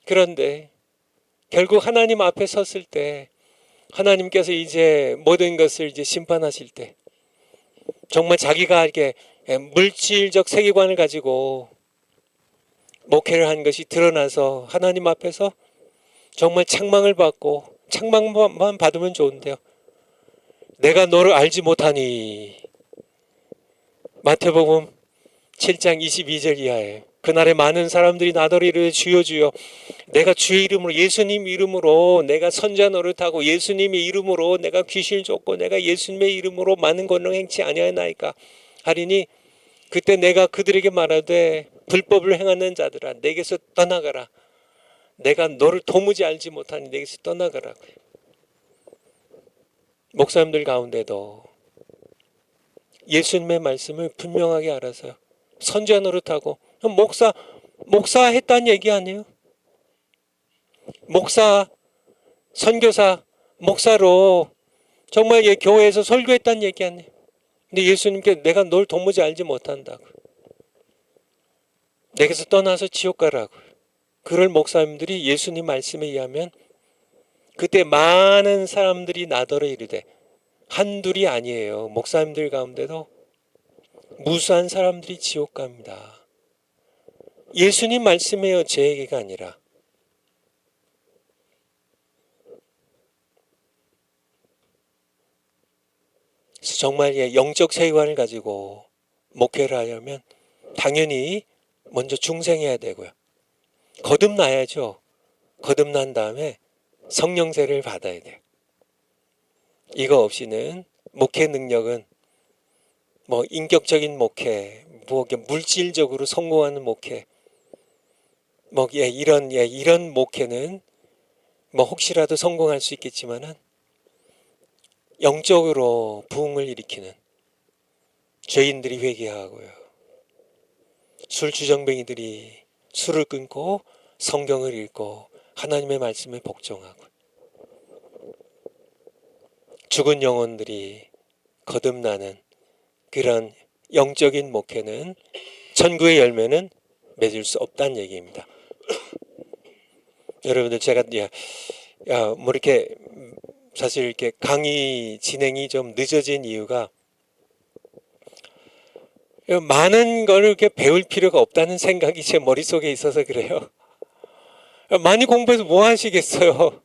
Speaker 1: 그런데 결국 하나님 앞에 섰을 때 하나님께서 이제 모든 것을 이제 심판하실 때 정말 자기가 이렇게 물질적 세계관을 가지고 목회를 한 것이 드러나서 하나님 앞에서 정말 책망을 받고 책망만 받으면 좋은데요. 내가 너를 알지 못하니. 마태복음 7장 22절 이하에 그날에 많은 사람들이 나더러 이르되 주여 주여 내가 주의 이름으로 예수님 이름으로 내가 선자 노릇하고 예수님의 이름으로 내가 귀신을 쫓고 내가 예수님의 이름으로 많은 권능 행치 아니하나이까 하리니 그때 내가 그들에게 말하되 불법을 행하는 자들아 내게서 떠나가라. 내가 너를 도무지 알지 못하니 내게서 떠나가라고요. 목사님들 가운데도 예수님의 말씀을 분명하게 알아서요. 선지자 노릇하고 목사 했다는 얘기 아니에요? 목사, 선교사, 목사로 정말 교회에서 설교했다는 얘기 아니에요? 근데 예수님께 내가 널 도무지 알지 못한다고. 내게서 떠나서 지옥 가라고. 그럴 목사님들이 예수님 말씀에 의하면 그때 많은 사람들이 나더러 이르되 한둘이 아니에요. 목사님들 가운데도 무수한 사람들이 지옥 갑니다. 예수님 말씀이에요. 제 얘기가 아니라. 그래서 정말 영적 세계관을 가지고 목회를 하려면 당연히 먼저 중생해야 되고요. 거듭나야죠. 거듭난 다음에 성령 세례를 받아야 돼요. 이거 없이는 목회 능력은 뭐 인격적인 목회, 뭐 물질적으로 성공하는 목회, 뭐 이런 목회는 뭐 혹시라도 성공할 수 있겠지만은 영적으로 부흥을 일으키는 죄인들이 회개하고요. 술주정뱅이들이 술을 끊고 성경을 읽고 하나님의 말씀에 복종하고 죽은 영혼들이 거듭나는 그런 영적인 목회는 천국의 열매는 맺을 수 없다는 얘기입니다. 여러분들 제가 뭐 이렇게 사실 이렇게 강의 진행이 좀 늦어진 이유가 많은 걸 이렇게 배울 필요가 없다는 생각이 제 머릿속에 있어서 그래요. 많이 공부해서 뭐 하시겠어요?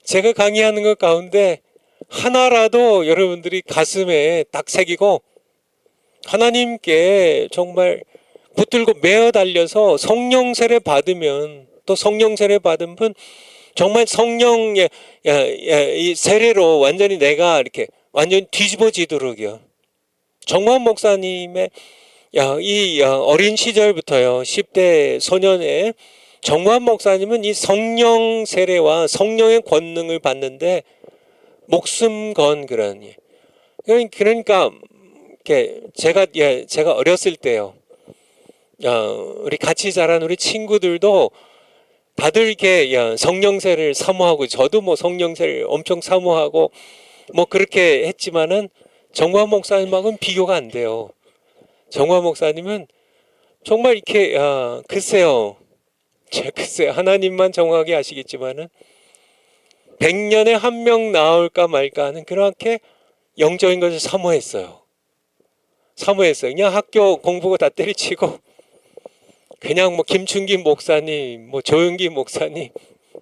Speaker 1: 제가 강의하는 것 가운데 하나라도 여러분들이 가슴에 딱 새기고 하나님께 정말 붙들고 매어 달려서 성령 세례 받으면 또 성령 세례 받은 분 정말 성령의 이 세례로 완전히 내가 이렇게 완전히 뒤집어지도록요. 정광 목사님의 이 어린 시절부터요 10대 소년의 정관 목사님은 이 성령 세례와 성령의 권능을 받는데 목숨 건 그런 그러니까 제가 어렸을 때요. 우리 같이 자란 우리 친구들도 다들 이렇게 성령 세례를 사모하고 저도 뭐 성령 세례를 엄청 사모하고 뭐 그렇게 했지만은 정관 목사님하고는 비교가 안 돼요. 정관 목사님은 정말 이렇게 글쎄요. 하나님만 정확히 아시겠지만은 100년에 한 명 나올까 말까 하는 그렇게 영적인 것을 사모했어요. 그냥 학교 공부가 다 때려치고 그냥 뭐 김춘기 목사님, 뭐 조영기 목사님,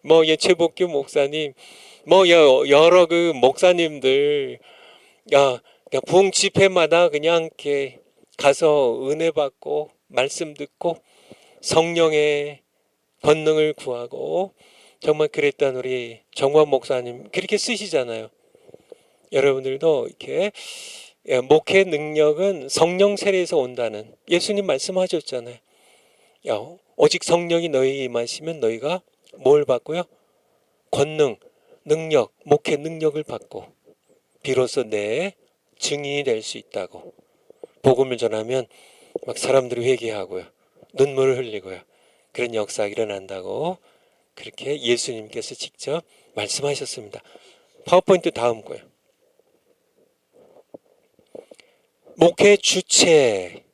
Speaker 1: 뭐 예채복규 목사님, 뭐 여러 그 목사님들 부흥 집회마다 그냥 이렇게 가서 은혜 받고 말씀 듣고 성령의 권능을 구하고 정말 그랬던 우리 정관 목사님 그렇게 쓰시잖아요. 여러분들도 이렇게 목회 능력은 성령 세례에서 온다는 예수님 말씀하셨잖아요. 오직 성령이 너희에게 임하시면 너희가 뭘 받고요? 권능, 능력, 목회 능력을 받고 비로소 내 증인이 될 수 있다고. 복음을 전하면 막 사람들이 회개하고요. 눈물을 흘리고요. 그런 역사가 일어난다고 그렇게 예수님께서 직접 말씀하셨습니다. 파워포인트 다음 거예요. 목회 주체.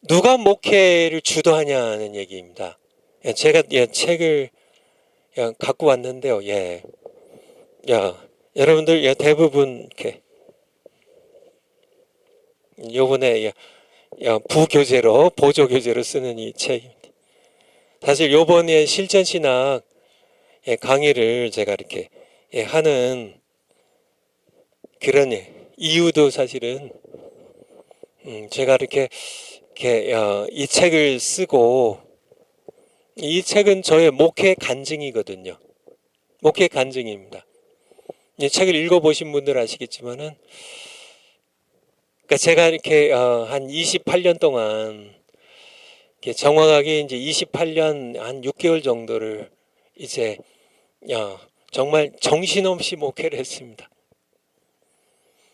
Speaker 1: 누가 목회를 주도하냐는 얘기입니다. 제가 책을 갖고 왔는데요. 여러분들 대부분 이렇게 요번에 부교재로 보조교재로 쓰는 이 책입니다. 사실 요번에 실천신학 강의를 제가 이렇게 하는 그런 이유도 사실은 제가 이렇게 이 책을 쓰고 이 책은 저의 목회 간증이거든요. 목회 간증입니다. 이 책을 읽어보신 분들 아시겠지만은 그러니까 제가 이렇게 한 28년 동안 정확하게 이제 28년 한 6개월 정도를 이제 정말 정신없이 목회를 했습니다.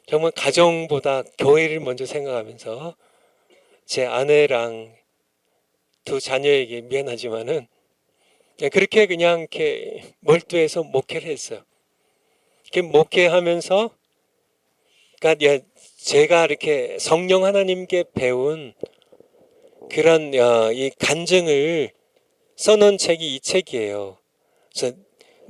Speaker 1: 정말 가정보다 교회를 먼저 생각하면서 제 아내랑 두 자녀에게 미안하지만은 그렇게 그냥 이렇게 몰두해서 목회를 했어요. 이렇게 목회하면서 그러니까 제가 이렇게 성령 하나님께 배운 그런 이 간증을 써놓은 책이 이 책이에요. 그래서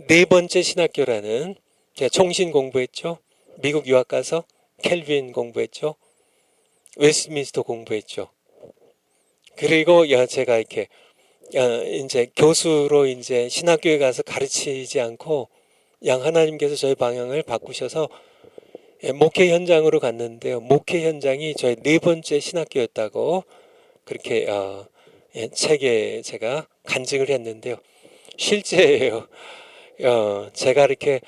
Speaker 1: 네 번째 신학교라는 제가 총신 공부했죠. 미국 유학 가서 켈빈 공부했죠. 웨스트민스터 공부했죠. 그리고 제가 이렇게 이제 교수로 이제 신학교에 가서 가르치지 않고 하나님께서 저의 방향을 바꾸셔서 목회 현장으로 갔는데요. 목회 현장이 저의 네 번째 신학교였다고 그렇게 책에 제가 간증을 했는데요. 실제예요. 제가 이렇게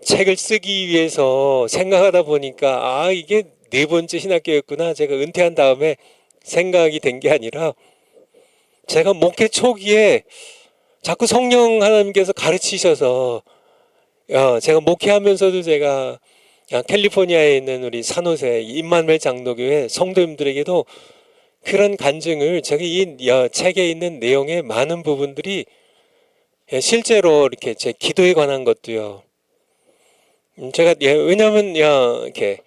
Speaker 1: 책을 쓰기 위해서 생각하다 보니까 이게 네 번째 신학교였구나. 제가 은퇴한 다음에 생각이 된 게 아니라 제가 목회 초기에 자꾸 성령 하나님께서 가르치셔서 제가 목회하면서도 제가 캘리포니아에 있는 우리 산호세 임마누엘 장로교회 성도님들에게도 그런 간증을 제가 이 책에 있는 내용의 많은 부분들이 실제로 이렇게 제 기도에 관한 것도요. 제가 왜냐하면 이렇게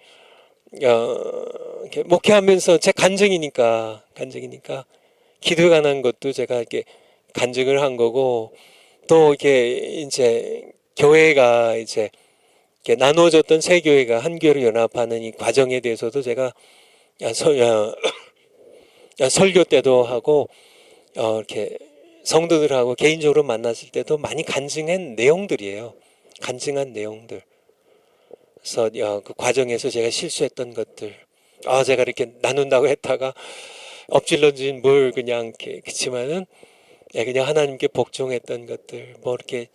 Speaker 1: 목회하면서 제 간증이니까 기도에 관한 것도 제가 이렇게 간증을 한 거고 또 이렇게 이제 교회가 이제 이렇게 나누어졌던 세 교회가 한 교회로 연합하는 이 과정에 대해서도 제가 설교 때도 하고 이렇게 성도들하고 개인적으로 만났을 때도 많이 간증한 내용들이에요. 간증한 내용들. 그래서 그 과정에서 제가 실수했던 것들, 제가 이렇게 나눈다고 했다가 엎질러진 물 그냥 이렇게 그치만은 그냥 하나님께 복종했던 것들, 뭐 이렇게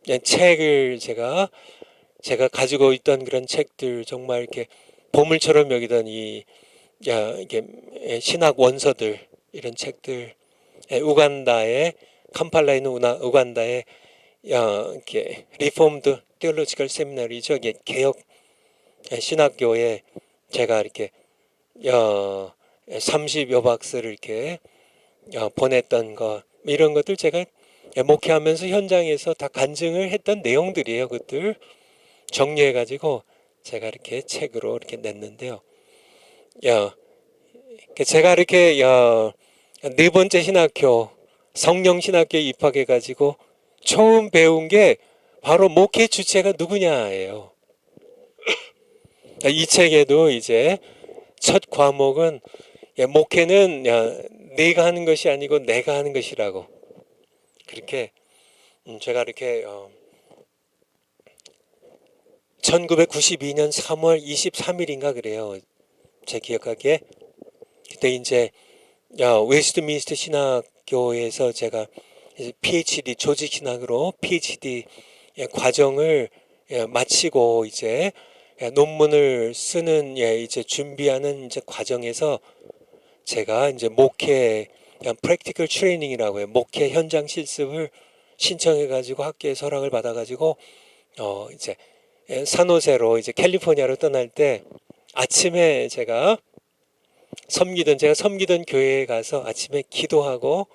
Speaker 1: 그냥 책을 제가 가지고 있던 그런 책들 정말 이렇게 보물처럼 여기던 이게 신학 원서들 이런 책들 우간다의 캄팔라에 있는 우간다의 이렇게 리폼드 테올로지컬 세미나리죠. 이게 개혁 신학교에 제가 이렇게 30여 박스를 이렇게 보냈던 것 이런 것들 제가 목회하면서 현장에서 다 간증을 했던 내용들이에요. 그것들 정리해가지고 제가 이렇게 책으로 이렇게 냈는데요. 제가 이렇게 네 번째 신학교 성령 신학교에 입학해가지고 처음 배운 게 바로 목회 주체가 누구냐예요. 이 책에도 이제 첫 과목은 목회는 네가 하는 것이 아니고 내가 하는 것이라고 그렇게 제가 이렇게 1992년 3월 23일인가 그래요. 제 기억하기에 그때 이제 웨스트민스터 신학교에서 제가 이제 PhD 조직 신학으로 PhD 과정을 마치고 이제 논문을 쓰는 이제 준비하는 이제 과정에서 제가 이제 목회 프랙티컬 트레이닝이라고 해요. 목회 현장 실습을 신청해 가지고 학교에 허락을 받아 가지고 이제 산호세로 이제 캘리포니아로 떠날 때 아침에 제가 섬기던 교회에 가서 아침에 기도하고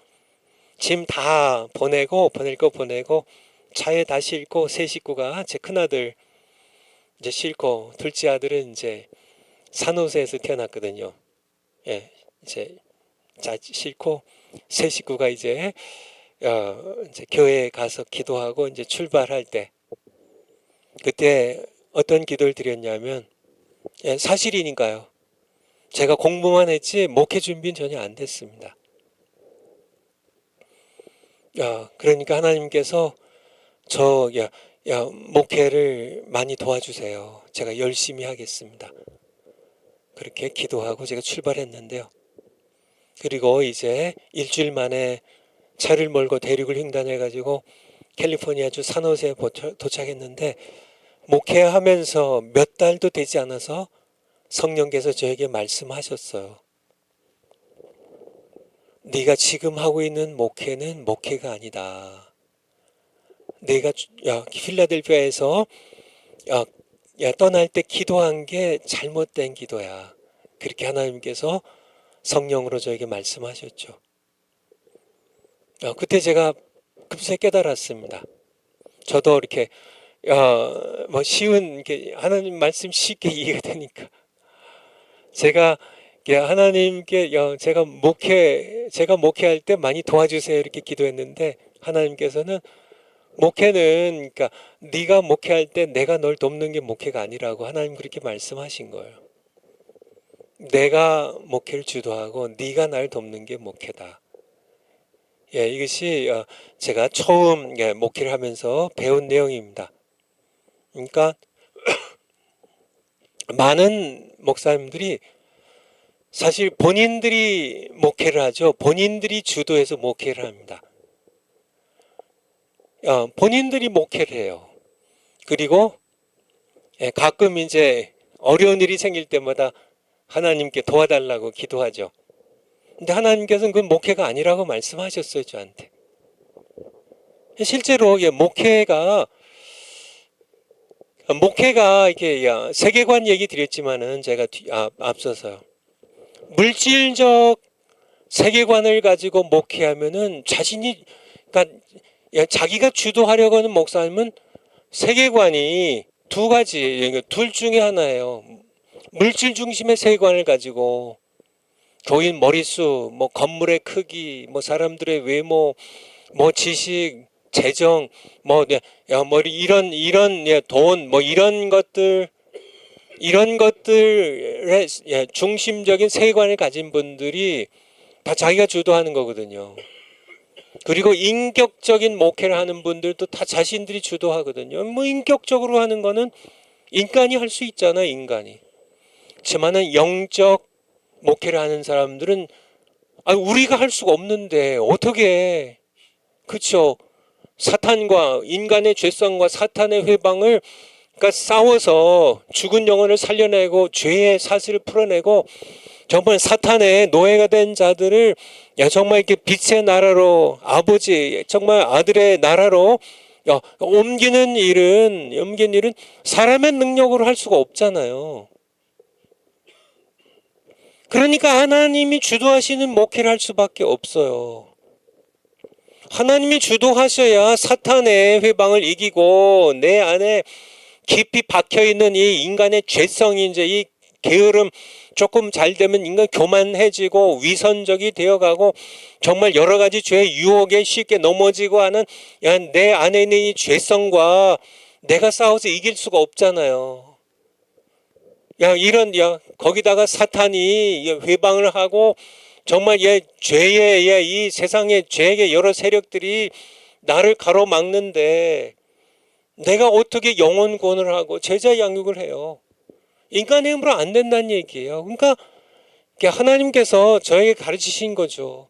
Speaker 1: 짐 다 보낼 거 보내고 차에 다 싣고 세 식구가 제 큰아들 이제 싣고 둘째 아들은 이제 산호세에서 태어났거든요. 이제 싣고 세 식구가 이제 교회에 가서 기도하고 이제 출발할 때 그때 어떤 기도를 드렸냐면 사실이니까요. 제가 공부만 했지 목회 준비는 전혀 안 됐습니다. 그러니까 하나님께서 저 목회를 많이 도와주세요. 제가 열심히 하겠습니다. 그렇게 기도하고 제가 출발했는데요. 그리고 이제 일주일 만에 차를 몰고 대륙을 횡단해가지고 캘리포니아주 산호세에 도착했는데 목회하면서 몇 달도 되지 않아서 성령께서 저에게 말씀하셨어요. 네가 지금 하고 있는 목회는 목회가 아니다. 네가 필라델피아에서 떠날 때 기도한 게 잘못된 기도야. 그렇게 하나님께서 성령으로 저에게 말씀하셨죠. 그때 제가 금세 깨달았습니다. 저도 이렇게 뭐 쉬운 게 하나님 말씀 쉽게 이해가 되니까 제가 하나님께 제가 목회할 때 많이 도와주세요 이렇게 기도했는데 하나님께서는 목회는 그러니까 네가 목회할 때 내가 널 돕는 게 목회가 아니라고 하나님 그렇게 말씀하신 거예요. 내가 목회를 주도하고 네가 날 돕는 게 목회다. 이것이 제가 처음 목회를 하면서 배운 내용입니다. 그러니까 많은 목사님들이 사실 본인들이 목회를 하죠. 본인들이 주도해서 목회를 합니다. 본인들이 목회를 해요. 그리고 가끔 이제 어려운 일이 생길 때마다 하나님께 도와달라고 기도하죠. 근데 하나님께서는 그건 목회가 아니라고 말씀하셨어요, 저한테. 실제로 목회가 이렇게 세계관 얘기 드렸지만은 제가 앞서서요. 물질적 세계관을 가지고 목회하면은 그러니까 자기가 주도하려고 하는 목사님은 세계관이 두 가지, 둘 중에 하나예요. 물질 중심의 세계관을 가지고 교인 머릿수, 뭐 건물의 크기, 뭐 사람들의 외모, 뭐 지식, 재정, 뭐 이런 돈, 뭐 이런 것들의 중심적인 세계관을 가진 분들이 다 자기가 주도하는 거거든요. 그리고 인격적인 목회를 하는 분들도 다 자신들이 주도하거든요. 뭐 인격적으로 하는 거는 인간이 할 수 있잖아요, 인간이. 그렇지만은 영적 목회를 하는 사람들은 우리가 할 수가 없는데 어떻게 해? 그렇죠? 사탄과 인간의 죄성과 사탄의 회방을 그러니까 싸워서 죽은 영혼을 살려내고 죄의 사슬을 풀어내고 정말 사탄의 노예가 된 자들을 정말 이렇게 빛의 나라로 아버지 정말 아들의 나라로 옮기는 일은 사람의 능력으로 할 수가 없잖아요. 그러니까 하나님이 주도하시는 목회를 할 수밖에 없어요. 하나님이 주도하셔야 사탄의 회방을 이기고 내 안에 깊이 박혀있는 이 인간의 죄성이 이제 이 게으름 조금 잘 되면 인간 교만해지고 위선적이 되어가고 정말 여러 가지 죄의 유혹에 쉽게 넘어지고 하는 내 안에 있는 이 죄성과 내가 싸워서 이길 수가 없잖아요. 거기다가 사탄이 회방을 하고 정말 죄의 이 세상의 죄의 여러 세력들이 나를 가로막는데 내가 어떻게 영혼 구원을 하고 제자 양육을 해요? 인간의 힘으로 안 된다는 얘기예요. 그러니까 하나님께서 저에게 가르치신 거죠.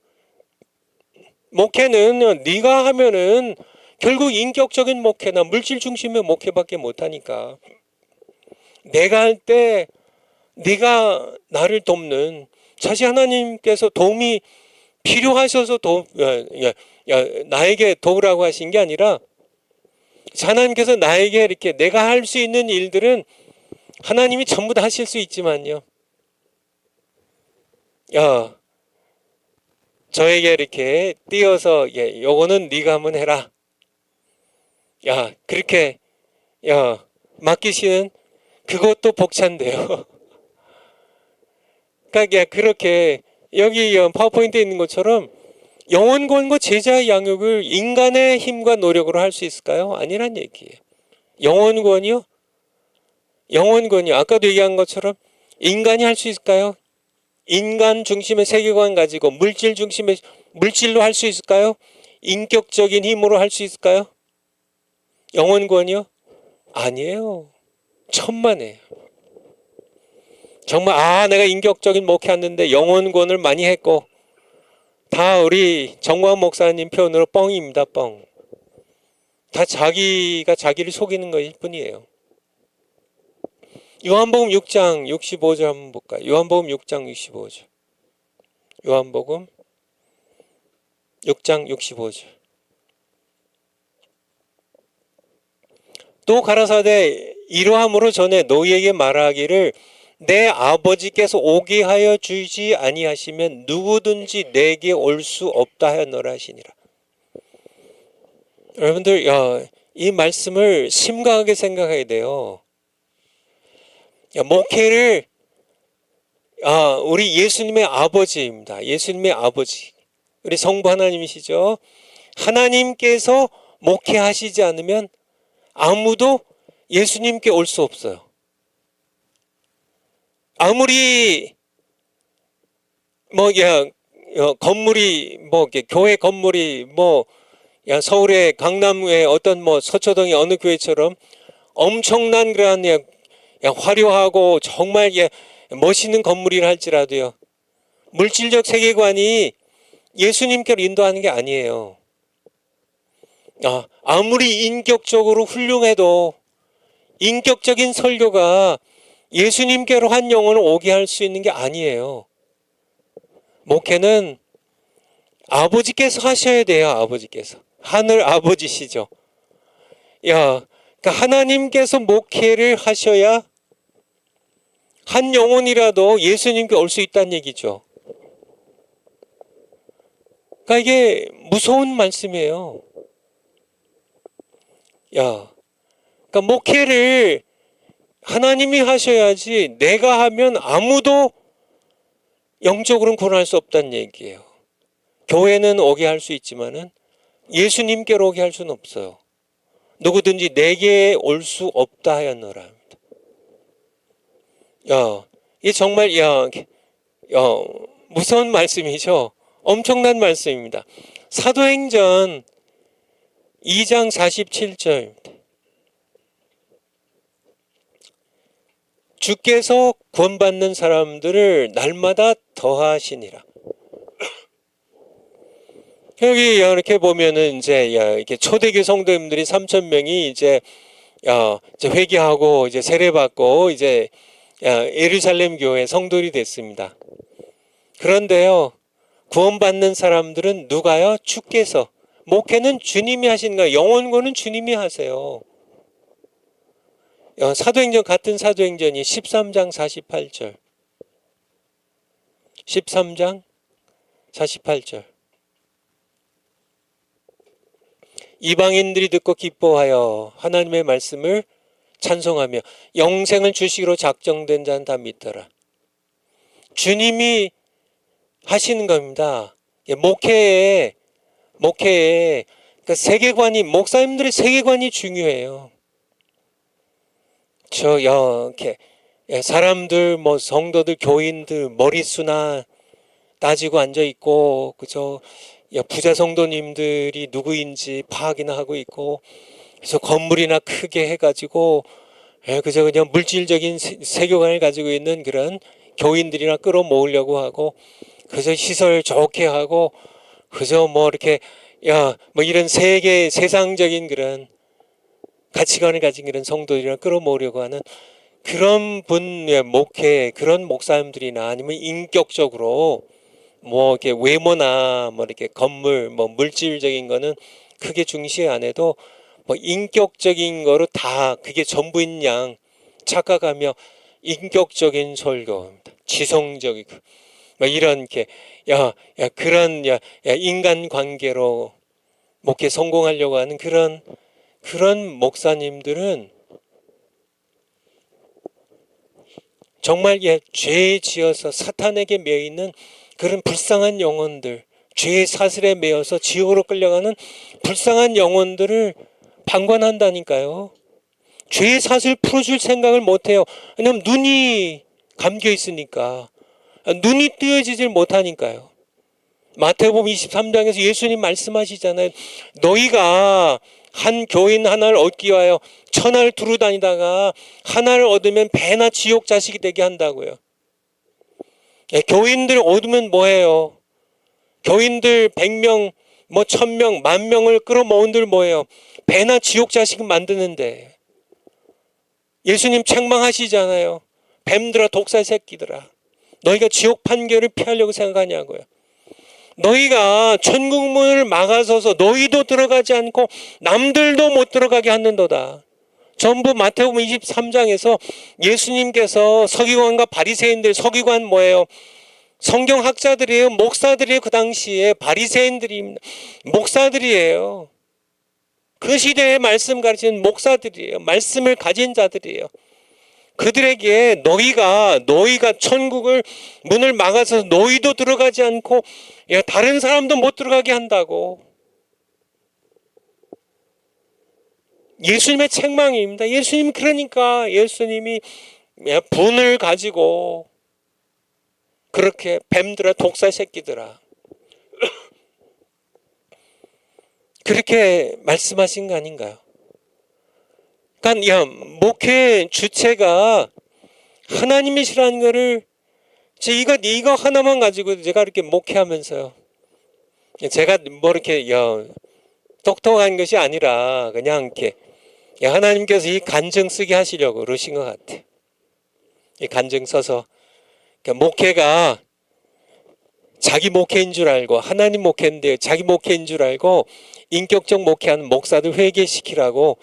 Speaker 1: 목회는 네가 하면은 결국 인격적인 목회나 물질 중심의 목회밖에 못하니까 내가 할 때 네가 나를 돕는 사실 하나님께서 도움이 필요하셔서 나에게 도우라고 하신 게 아니라 하나님께서 나에게 이렇게 내가 할 수 있는 일들은 하나님이 전부 다 하실 수 있지만요. 저에게 이렇게 띄어서 요거는 네가 한번 해라. 그렇게 맡기시는 그것도 벅찬데요. 그러니까 그렇게 여기 파워포인트에 있는 것처럼 영혼 구원과 제자 양육을 인간의 힘과 노력으로 할 수 있을까요? 아니란 얘기예요. 영혼 구원이요? 아까도 얘기한 것처럼 인간이 할 수 있을까요? 인간 중심의 세계관 가지고 물질로 할 수 있을까요? 인격적인 힘으로 할 수 있을까요? 영혼 구원이요? 아니에요. 천만에요. 정말 내가 인격적인 목회했는데 영혼 구원을 많이 했고 다 우리 정광 목사님 표현으로 뻥입니다. 뻥. 다 자기가 자기를 속이는 것일 뿐이에요. 요한복음 6장 65절 한번 볼까요? 요한복음 6장 65절. 요한복음 6장 65절. 또 가라사대 이러함으로 전에 너희에게 말하기를 내 아버지께서 오게 하여 주지 아니하시면 누구든지 내게 올 수 없다 하였노라 하시니라. 여러분들 이 말씀을 심각하게 생각해야 돼요. 목회를 우리 예수님의 아버지입니다. 예수님의 아버지. 우리 성부 하나님이시죠. 하나님께서 목회하시지 않으면 아무도 예수님께 올 수 없어요. 아무리 건물이 교회 건물이 서울의 강남의 어떤 서초동의 어느 교회처럼 엄청난 그러한 화려하고 정말 멋있는 건물이라 할지라도요. 물질적 세계관이 예수님께로 인도하는 게 아니에요. 아무리 인격적으로 훌륭해도 인격적인 설교가 예수님께로 한 영혼을 오게 할 수 있는 게 아니에요. 목회는 아버지께서 하셔야 돼요. 아버지께서. 하늘 아버지시죠. 그러니까 하나님께서 목회를 하셔야 한 영혼이라도 예수님께 올 수 있다는 얘기죠. 그러니까 이게 무서운 말씀이에요. 그러니까 목회를 하나님이 하셔야지 내가 하면 아무도 영적으로는 구원할 수 없다는 얘기예요. 교회는 오게 할 수 있지만은 예수님께로 오게 할 수는 없어요. 누구든지 내게 올 수 없다 하였노라. 이 정말 무서운 말씀이죠. 엄청난 말씀입니다. 사도행전 2장 47절입니다. 주께서 구원받는 사람들을 날마다 더하시니라. 여기 이렇게 보면은 이제 이렇게 초대교 성도님들이 3,000명이 이제 이제 회개하고 이제 세례받고 이제 예루살렘 교회 성도들이 됐습니다. 그런데요, 구원받는 사람들은 누가요? 주께서. 목회는 주님이 하시는 거예요. 영혼구원은 주님이 하세요. 사도행전, 같은 사도행전이 13장 48절. 13장 48절. 이방인들이 듣고 기뻐하여 하나님의 말씀을 찬송하며 영생을 주시기로 작정된 자는 다 믿더라. 주님이 하시는 겁니다. 목회에 그 세계관이, 목사님들의 세계관이 중요해요. 이렇게 사람들, 성도들, 교인들 머릿수나 따지고 앉아 있고, 그저 부자 성도님들이 누구인지 파악이나 하고 있고, 그래서 건물이나 크게 해가지고 그저 그냥 물질적인 세계관을 가지고 있는 그런 교인들이나 끌어모으려고 하고, 그저 시설 좋게 하고, 그저 이렇게 이런 세상적인 그런 가치관을 가진 그런 성도들이나 끌어모으려고 하는 그런 분의 목회, 그런 목사님들이나 아니면 인격적으로 이렇게 외모나 이렇게 건물, 물질적인 거는 크게 중시 안 해도 인격적인 거로 다 그게 전부인 양 착각하며 인격적인 설교입니다. 지성적이고 이런 게 그런 인간 관계로 목회 성공하려고 하는 그런 목사님들은 정말 죄에 지어서 사탄에게 매여 있는 그런 불쌍한 영혼들, 죄의 사슬에 매여서 지옥으로 끌려가는 불쌍한 영혼들을 방관한다니까요. 죄의 사슬 풀어줄 생각을 못해요. 왜냐하면 눈이 감겨 있으니까. 눈이 뜨여지질 못하니까요. 마태복음 23장에서 예수님 말씀하시잖아요. 너희가 한 교인 하나를 얻기 위하여 천하를 두루 다니다가 하나를 얻으면 배나 지옥 자식이 되게 한다고요. 교인들 얻으면 뭐예요? 교인들 100명, 1000명, 10,000명을 끌어모은들 뭐예요? 배나 지옥 자식 만드는데. 예수님 책망하시잖아요. 뱀들아, 독사 새끼들아, 너희가 지옥 판결을 피하려고 생각하냐고요. 너희가 천국 문을 막아서서 너희도 들어가지 않고 남들도 못 들어가게 하는도다. 전부 마태복음 23장에서 예수님께서 서기관과 바리새인들, 서기관 뭐예요? 성경학자들이에요. 목사들이에요. 그 당시에 바리새인들입니다. 목사들이에요. 그 시대에 말씀 가르치는 목사들이에요. 말씀을 가진 자들이에요. 그들에게 너희가 천국을 문을 막아서 너희도 들어가지 않고 다른 사람도 못 들어가게 한다고. 예수님의 책망입니다. 예수님, 그러니까 예수님이 분을 가지고 그렇게 뱀들아, 독사 새끼들아, 그렇게 말씀하신 거 아닌가요? 그러니까 목회 주체가 하나님이시라는 거를, 이거 하나만 가지고 제가 이렇게 목회하면서요, 제가 이렇게 똑똑한 것이 아니라 그냥 이렇게 하나님께서 이 간증 쓰게 하시려고 그러신 것 같아요. 이 간증 써서 목회가 자기 목회인 줄 알고, 하나님 목회인데 자기 목회인 줄 알고 인격적 목회하는 목사들 회개시키라고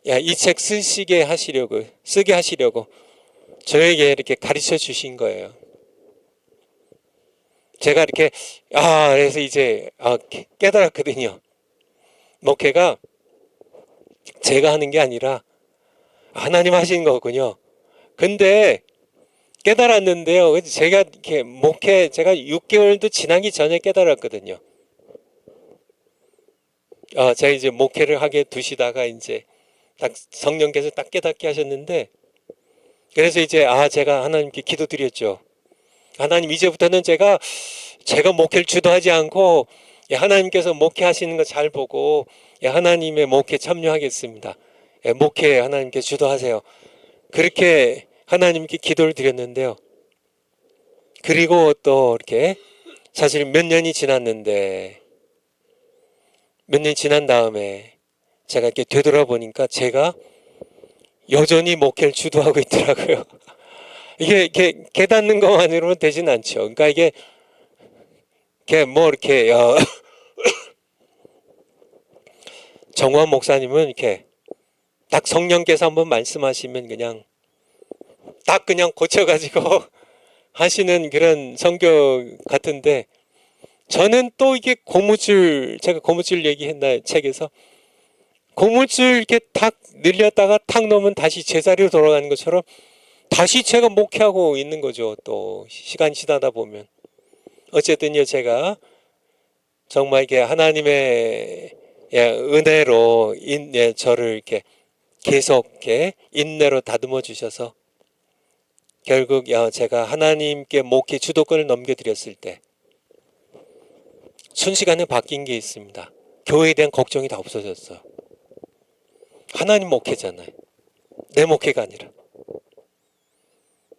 Speaker 1: 이 책 쓰게 하시려고 저에게 이렇게 가르쳐 주신 거예요. 제가 이렇게 그래서 이제 깨달았거든요. 목회가 제가 하는 게 아니라 하나님 하신 거군요. 근데 깨달았는데요. 제가 이렇게 제가 6개월도 지나기 전에 깨달았거든요. 제가 이제 목회를 하게 두시다가 이제 딱 성령께서 딱 깨닫게 하셨는데, 그래서 이제 제가 하나님께 기도드렸죠. 하나님, 이제부터는 제가 목회를 주도하지 않고 하나님께서 목회하시는 거 잘 보고 하나님의 목회 참여하겠습니다. 목회 하나님께 주도하세요. 그렇게 하나님께 기도를 드렸는데요. 그리고 또 이렇게 사실 몇 년이 지났는데, 몇 년이 지난 다음에 제가 이렇게 되돌아보니까 제가 여전히 목회를 주도하고 있더라고요. 이게 깨닫는 것만으로는 되진 않죠. 그러니까 이게 뭐 이렇게 정호환 목사님은 이렇게 딱 성령께서 한번 말씀하시면 그냥 딱 그냥 고쳐가지고 하시는 그런 성격 같은데, 저는 또 이게 고무줄, 제가 고무줄 얘기했나요? 책에서. 고무줄 이렇게 탁 늘렸다가 탁 놓으면 다시 제자리로 돌아가는 것처럼 다시 제가 목회하고 있는 거죠. 또 시간이 지나다 보면. 어쨌든요, 제가 정말 이게 하나님의 은혜로 저를 이렇게 계속 인내로 다듬어 주셔서 결국 제가 하나님께 목회 주도권을 넘겨드렸을 때 순식간에 바뀐 게 있습니다. 교회에 대한 걱정이 다 없어졌어요. 하나님 목회잖아요. 내 목회가 아니라.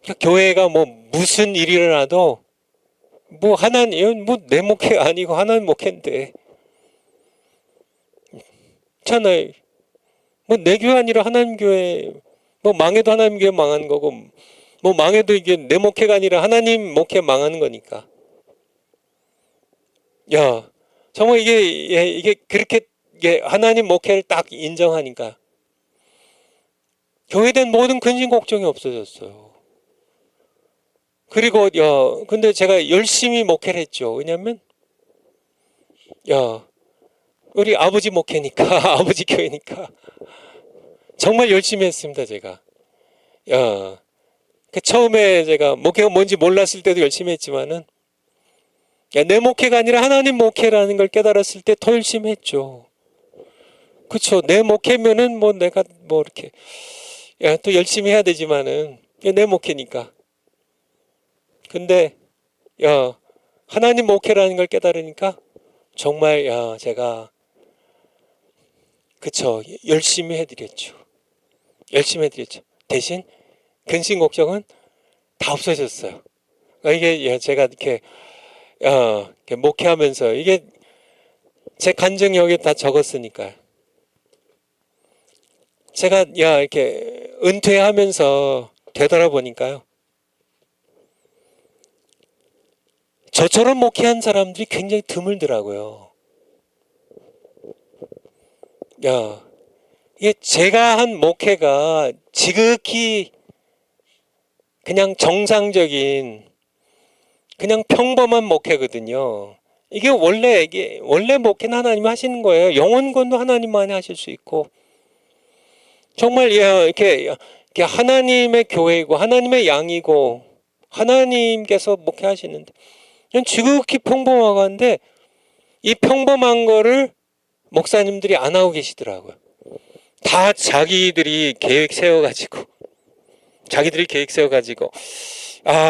Speaker 1: 그러니까 교회가 뭐 무슨 일이 일어나도 뭐 하나님, 뭐 내 목회가 아니고 하나님 목회인데. 있잖아요. 뭐 내 교회 아니라 하나님 교회, 뭐 망해도 하나님 교회 망하는 거고, 뭐 망해도 이게 내 목회가 아니라 하나님 목회 망하는 거니까. 야, 정말 이게 그렇게 하나님 목회를 딱 인정하니까 교회에 대한 모든 근심 걱정이 없어졌어요. 그리고 근데 제가 열심히 목회를 했죠. 왜냐면 우리 아버지 목회니까 아버지 교회니까 정말 열심히 했습니다. 제가 처음에 제가 목회가 뭔지 몰랐을 때도 열심히 했지만은 내 목회가 아니라 하나님 목회라는 걸 깨달았을 때 더 열심히 했죠. 그쵸? 내 목회면은 뭐 내가 뭐 이렇게 또 열심히 해야 되지만은 내 목회니까. 근데 하나님 목회라는 걸 깨달으니까 정말 제가 그쵸, 열심히 해드렸죠. 열심히 해드렸죠. 대신 근심 걱정은 다 없어졌어요. 그러니까 이게 제가 이렇게 목회하면서 이게 제 간증이 여기 다 적었으니까 제가 이렇게 은퇴하면서 되돌아보니까요, 저처럼 목회한 사람들이 굉장히 드물더라고요. 이게 제가 한 목회가 지극히 그냥 정상적인 그냥 평범한 목회거든요. 이게 원래 목회는 하나님이 하시는 거예요. 영혼권도 하나님만이 하실 수 있고, 정말 이렇게 하나님의 교회이고 하나님의 양이고 하나님께서 목회하시는데 그냥 지극히 평범한데 이 평범한 거를 목사님들이 안 하고 계시더라고요. 다 자기들이 계획 세워가지고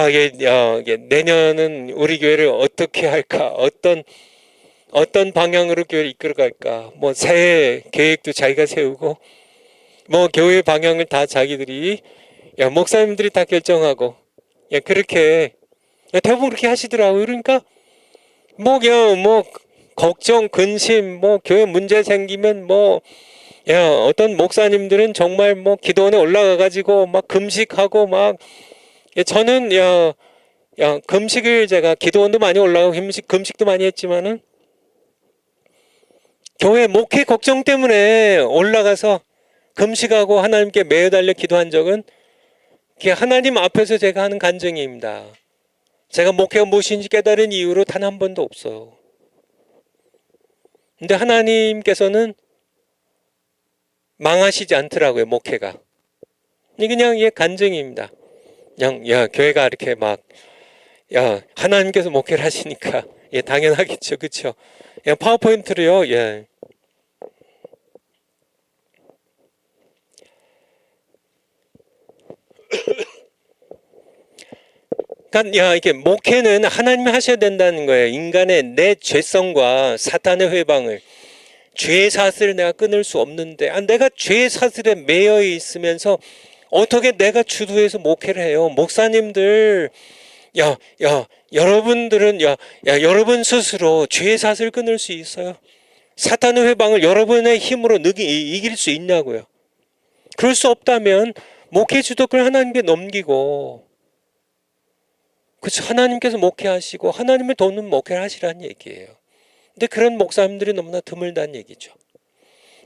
Speaker 1: 이게 내년은 우리 교회를 어떻게 할까, 어떤 방향으로 교회를 이끌어갈까, 뭐 새해 계획도 자기가 세우고 뭐 교회 방향을 다 자기들이 목사님들이 다 결정하고 그렇게 대부분 그렇게 하시더라고요. 그러니까 뭐 걱정, 근심, 뭐 교회 문제 생기면 뭐 어떤 목사님들은 정말 뭐 기도원에 올라가 가지고 막 금식하고 막 저는 금식을 제가 기도원도 많이 올라가고 금식도 많이 했지만은 교회 목회 걱정 때문에 올라가서 금식하고 하나님께 매달려 기도한 적은 하나님 앞에서 제가 하는 간증입니다. 제가 목회가 무엇인지 깨달은 이후로 단 한 번도 없어요. 근데 하나님께서는 망하시지 않더라고요, 목회가. 그냥 간증입니다. 그냥 교회가 이렇게 막 하나님께서 목회를 하시니까 당연하겠죠, 그렇죠? 파워포인트로요. 그러니까 이게 목회는 하나님이 하셔야 된다는 거예요. 인간의 내 죄성과 사탄의 회방을, 죄의 사슬을 내가 끊을 수 없는데 내가 죄의 사슬에 매여 있으면서 어떻게 내가 주도해서 목회를 해요? 목사님들 여러분들은 여러분 스스로 죄의 사슬을 끊을 수 있어요? 사탄의 회방을 여러분의 힘으로 이길 수 있냐고요? 그럴 수 없다면 목회 주도권을 하나님께 넘기고, 그렇죠. 하나님께서 목회하시고 하나님의 돕는 목회를 하시라는 얘기예요. 근데 그런 목사님들이 너무나 드물다는 얘기죠.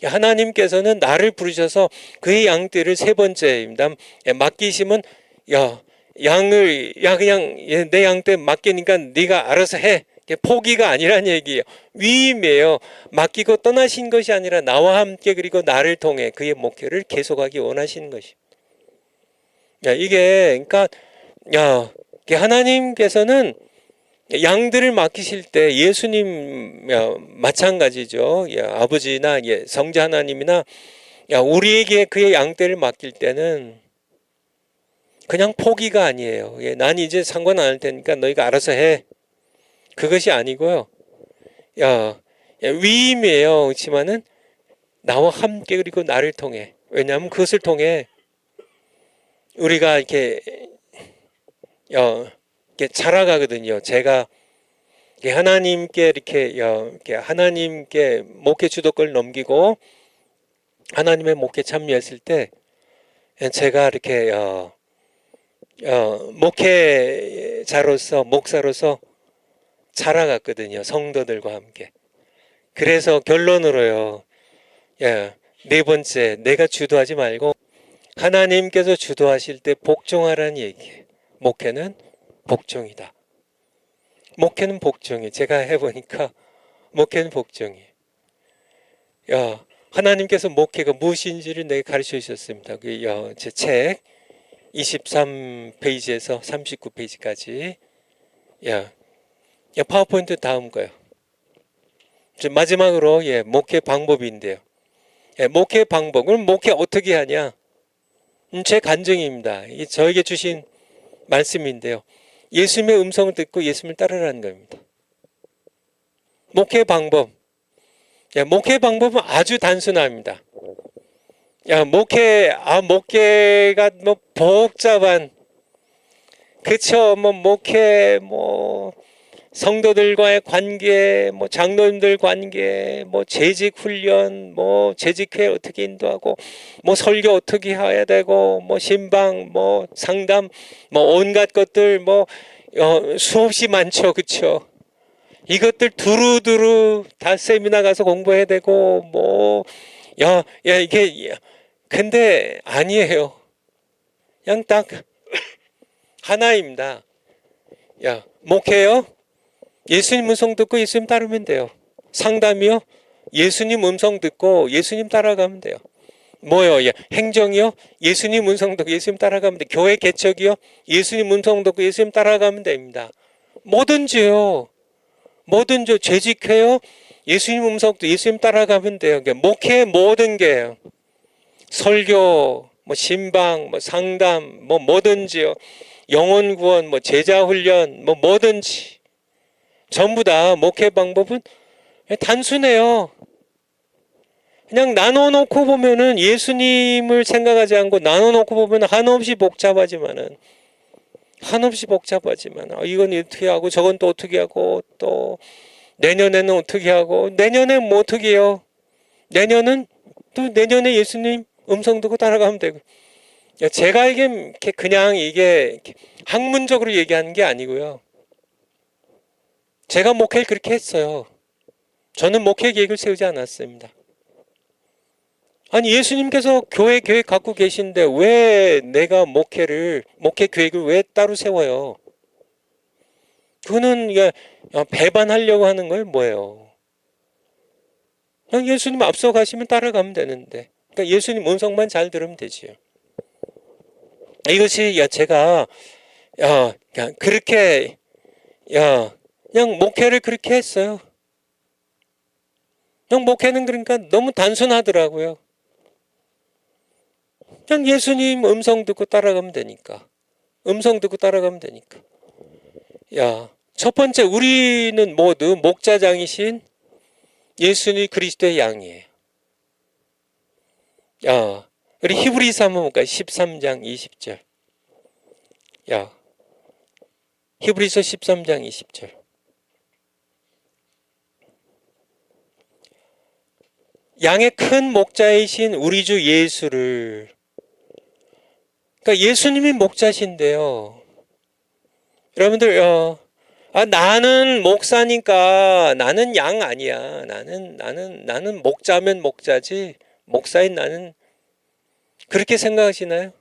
Speaker 1: 하나님께서는 나를 부르셔서 그의 양떼를 세 번째입니다. 맡기시면 양을 그냥 내 양떼 맡기니까 네가 알아서 해. 포기가 아니란 얘기예요. 위임이에요. 맡기고 떠나신 것이 아니라 나와 함께 그리고 나를 통해 그의 목회를 계속하기 원하시는 것이. 이게 그러니까 하나님께서는 양들을 맡기실 때 예수님 마찬가지죠. 아버지나 성자 하나님이나 우리에게 그의 양떼를 맡길 때는 그냥 포기가 아니에요. 난 이제 상관 안 할 테니까 너희가 알아서 해. 그것이 아니고요. 위임이에요. 그렇지만은 나와 함께 그리고 나를 통해. 왜냐하면 그것을 통해 우리가 이렇게 자라가거든요. 제가 하나님께 이렇게 하나님께 목회 주도권을 넘기고 하나님의 목회 참여했을 때 제가 이렇게 목회자로서 목사로서 자라갔거든요. 성도들과 함께. 그래서 결론으로요. 네 번째, 내가 주도하지 말고 하나님께서 주도하실 때 복종하라는 얘기예요. 목회는 복종이다. 목회는 복종이에요. 제가 해보니까 목회는 복종이에요. 하나님께서 목회가 무엇인지를 내게 가르쳐 주셨습니다. 제 책 23페이지에서 39페이지까지. 파워포인트 다음 거요. 마지막으로 목회 방법인데요. 목회 방법. 그럼 목회 어떻게 하냐? 제 간증입니다. 저에게 주신 말씀인데요. 예수님의 음성을 듣고 예수님을 따르라는 겁니다. 목회 방법. 목회 방법은 아주 단순합니다. 목회가 뭐 복잡한, 그쵸? 목회, 성도들과의 관계, 장로님들 관계, 재직 훈련, 재직회 어떻게 인도하고, 설교 어떻게 해야 되고, 신방, 상담, 온갖 것들, 수없이 많죠. 그쵸? 이것들 두루두루 다 세미나 가서 공부해야 되고, 이게, 근데 아니에요. 그냥 딱 하나입니다. 목회요? 예수님 음성 듣고 예수님 따르면 돼요. 상담이요? 예수님 음성 듣고 예수님 따라가면 돼요. 행정이요? 예수님 음성 듣고 예수님 따라가면 돼요. 교회 개척이요? 예수님 음성 듣고 예수님 따라가면 됩니다. 뭐든지요. 재직회요? 예수님 음성 듣고 예수님 따라가면 돼요. 목회 모든 게 설교, 신방, 상담, 뭐든지요. 영혼 구원, 제자 훈련, 뭐든지 전부 다 목회 방법은 단순해요. 그냥 나눠놓고 보면은 예수님을 생각하지 않고 나눠놓고 보면 한없이 복잡하지만은 이건 어떻게 하고 저건 또 어떻게 하고 또 내년에는 어떻게 하고 내년에 뭐 어떻게 해요? 내년은 또 내년에 예수님 음성 듣고 따라가면 되고. 제가 이게 그냥 이게 학문적으로 얘기하는 게 아니고요. 제가 목회를 그렇게 했어요. 저는 목회 계획을 세우지 않았습니다. 아니 예수님께서 교회 계획 갖고 계신데 왜 내가 목회 계획을 왜 따로 세워요? 그거는 배반하려고 하는 거예요. 뭐예요? 그냥 예수님 앞서 가시면 따라가면 되는데, 그러니까 예수님 음성만 잘 들으면 되지요. 이것이 제가 그냥 그렇게 그냥 목회를 그렇게 했어요. 그냥 목회는 그러니까 너무 단순하더라고요. 그냥 예수님 음성 듣고 따라가면 되니까. 첫 번째 우리는 모두 목자장이신 예수님 그리스도의 양이에요. 우리 히브리서 한번 볼까요? 13장 20절. 히브리서 13장 20절. 양의 큰 목자이신 우리 주 예수를 그러니까 예수님이 목자신데요. 여러분들, 나는 목사니까 나는 양 아니야. 나는 목자면 목자지. 목사인 나는 그렇게 생각하시나요?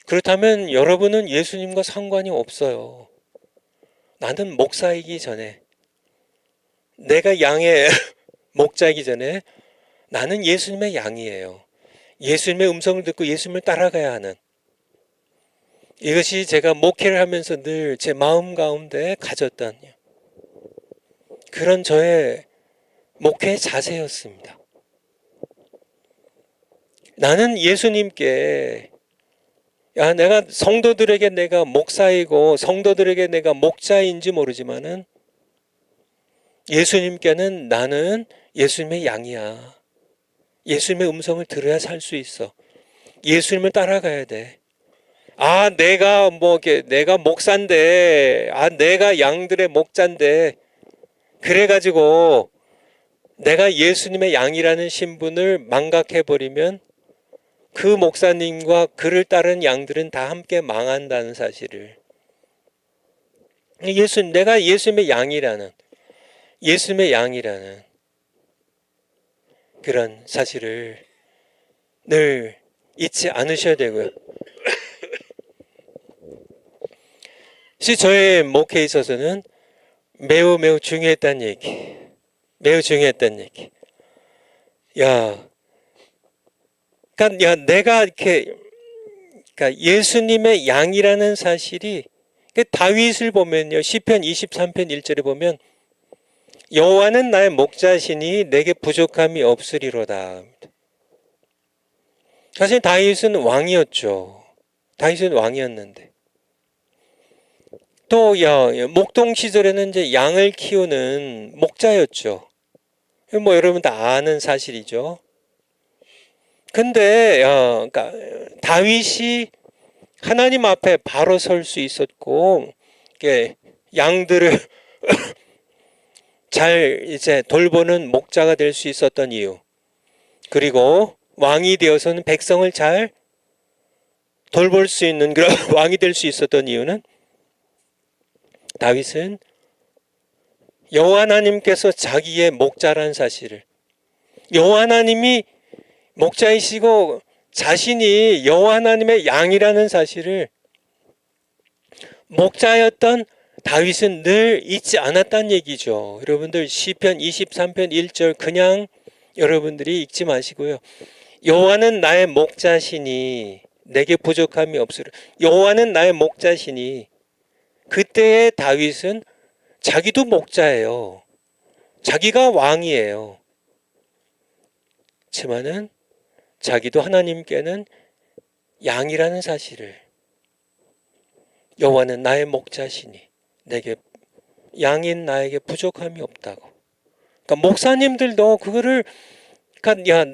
Speaker 1: 그렇다면 여러분은 예수님과 상관이 없어요. 나는 목사이기 전에, 내가 양의 목자이기 전에 나는 예수님의 양이에요. 예수님의 음성을 듣고 예수님을 따라가야 하는, 이것이 제가 목회를 하면서 늘 제 마음 가운데 가졌던 그런 저의 목회의 자세였습니다. 나는 예수님께, 내가 성도들에게 내가 목사이고 성도들에게 내가 목자인지 모르지만은 예수님께는 나는 예수님의 양이야. 예수님의 음성을 들어야 살 수 있어. 예수님을 따라가야 돼. 내가 목사인데, 내가 양들의 목자인데, 그래가지고 내가 예수님의 양이라는 신분을 망각해버리면 그 목사님과 그를 따른 양들은 다 함께 망한다는 사실을, 내가 예수님의 양이라는 그런 사실을 늘 잊지 않으셔야 되고요. 저의 목회에 있어서는 매우 중요했다는 얘기. 내가 이렇게, 예수님의 양이라는 사실이, 다윗을 보면요, 시편 23편 1절에 보면 여호와는 나의 목자시니 내게 부족함이 없으리로다. 사실 다윗은 왕이었죠. 다윗은 왕이었는데, 또 목동 시절에는 이제 양을 키우는 목자였죠. 여러분 다 아는 사실이죠. 근데 다윗이 하나님 앞에 바로 설 수 있었고, 양들을 잘 이제 돌보는 목자가 될 수 있었던 이유, 그리고 왕이 되어서는 백성을 잘 돌볼 수 있는 그런 왕이 될 수 있었던 이유는, 다윗은 여호와 하나님께서 자기의 목자라는 사실을, 여호와 하나님이 목자이시고 자신이 여호와 하나님의 양이라는 사실을 목자였던 다윗은 늘 잊지 않았다는 얘기죠. 여러분들 시편 23편 1절 그냥 여러분들이 읽지 마시고요. 여호와는 나의 목자시니 내게 부족함이 없으리라. 여호와는 나의 목자시니, 그때의 다윗은 자기도 목자예요. 자기가 왕이에요. 그렇지만은 자기도 하나님께는 양이라는 사실을, 여호와는 나의 목자시니 내게 양인 나에게 부족함이 없다고. 목사님들도 그거를,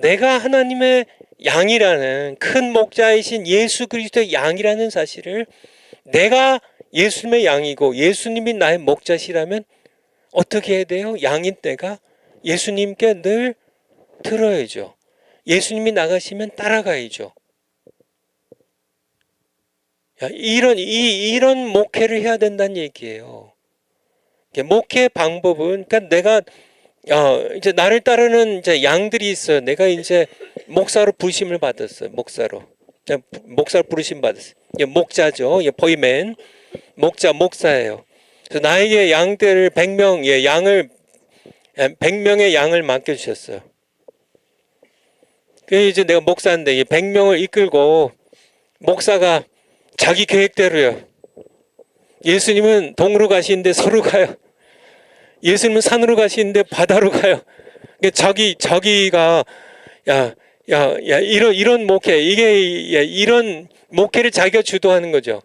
Speaker 1: 내가 하나님의 양이라는, 큰 목자이신 예수 그리스도의 양이라는 사실을, 내가 예수님의 양이고 예수님이 나의 목자시라면 어떻게 해야 돼요? 양인 내가 예수님께 늘 들어야죠. 예수님이 나가시면 따라가야죠. 이런 목회를 해야 된다는 얘기예요. 목회 방법은, 내가 이제 나를 따르는 이제 양들이 있어요. 내가 이제 목사로 부르심을 받았어요. 목사로 부르심 받았어요. 목자죠. 보이맨 목사예요. 그래서 나에게 양들을 100명의 양을 맡겨주셨어요. 그래서 이제 내가 목사인데 100명을 이끌고, 목사가 자기 계획대로요. 예수님은 동으로 가시는데 서로 가요. 예수님은 산으로 가시는데 바다로 가요. 자기가 이런 목회, 이런 목회를 자기가 주도하는 거죠.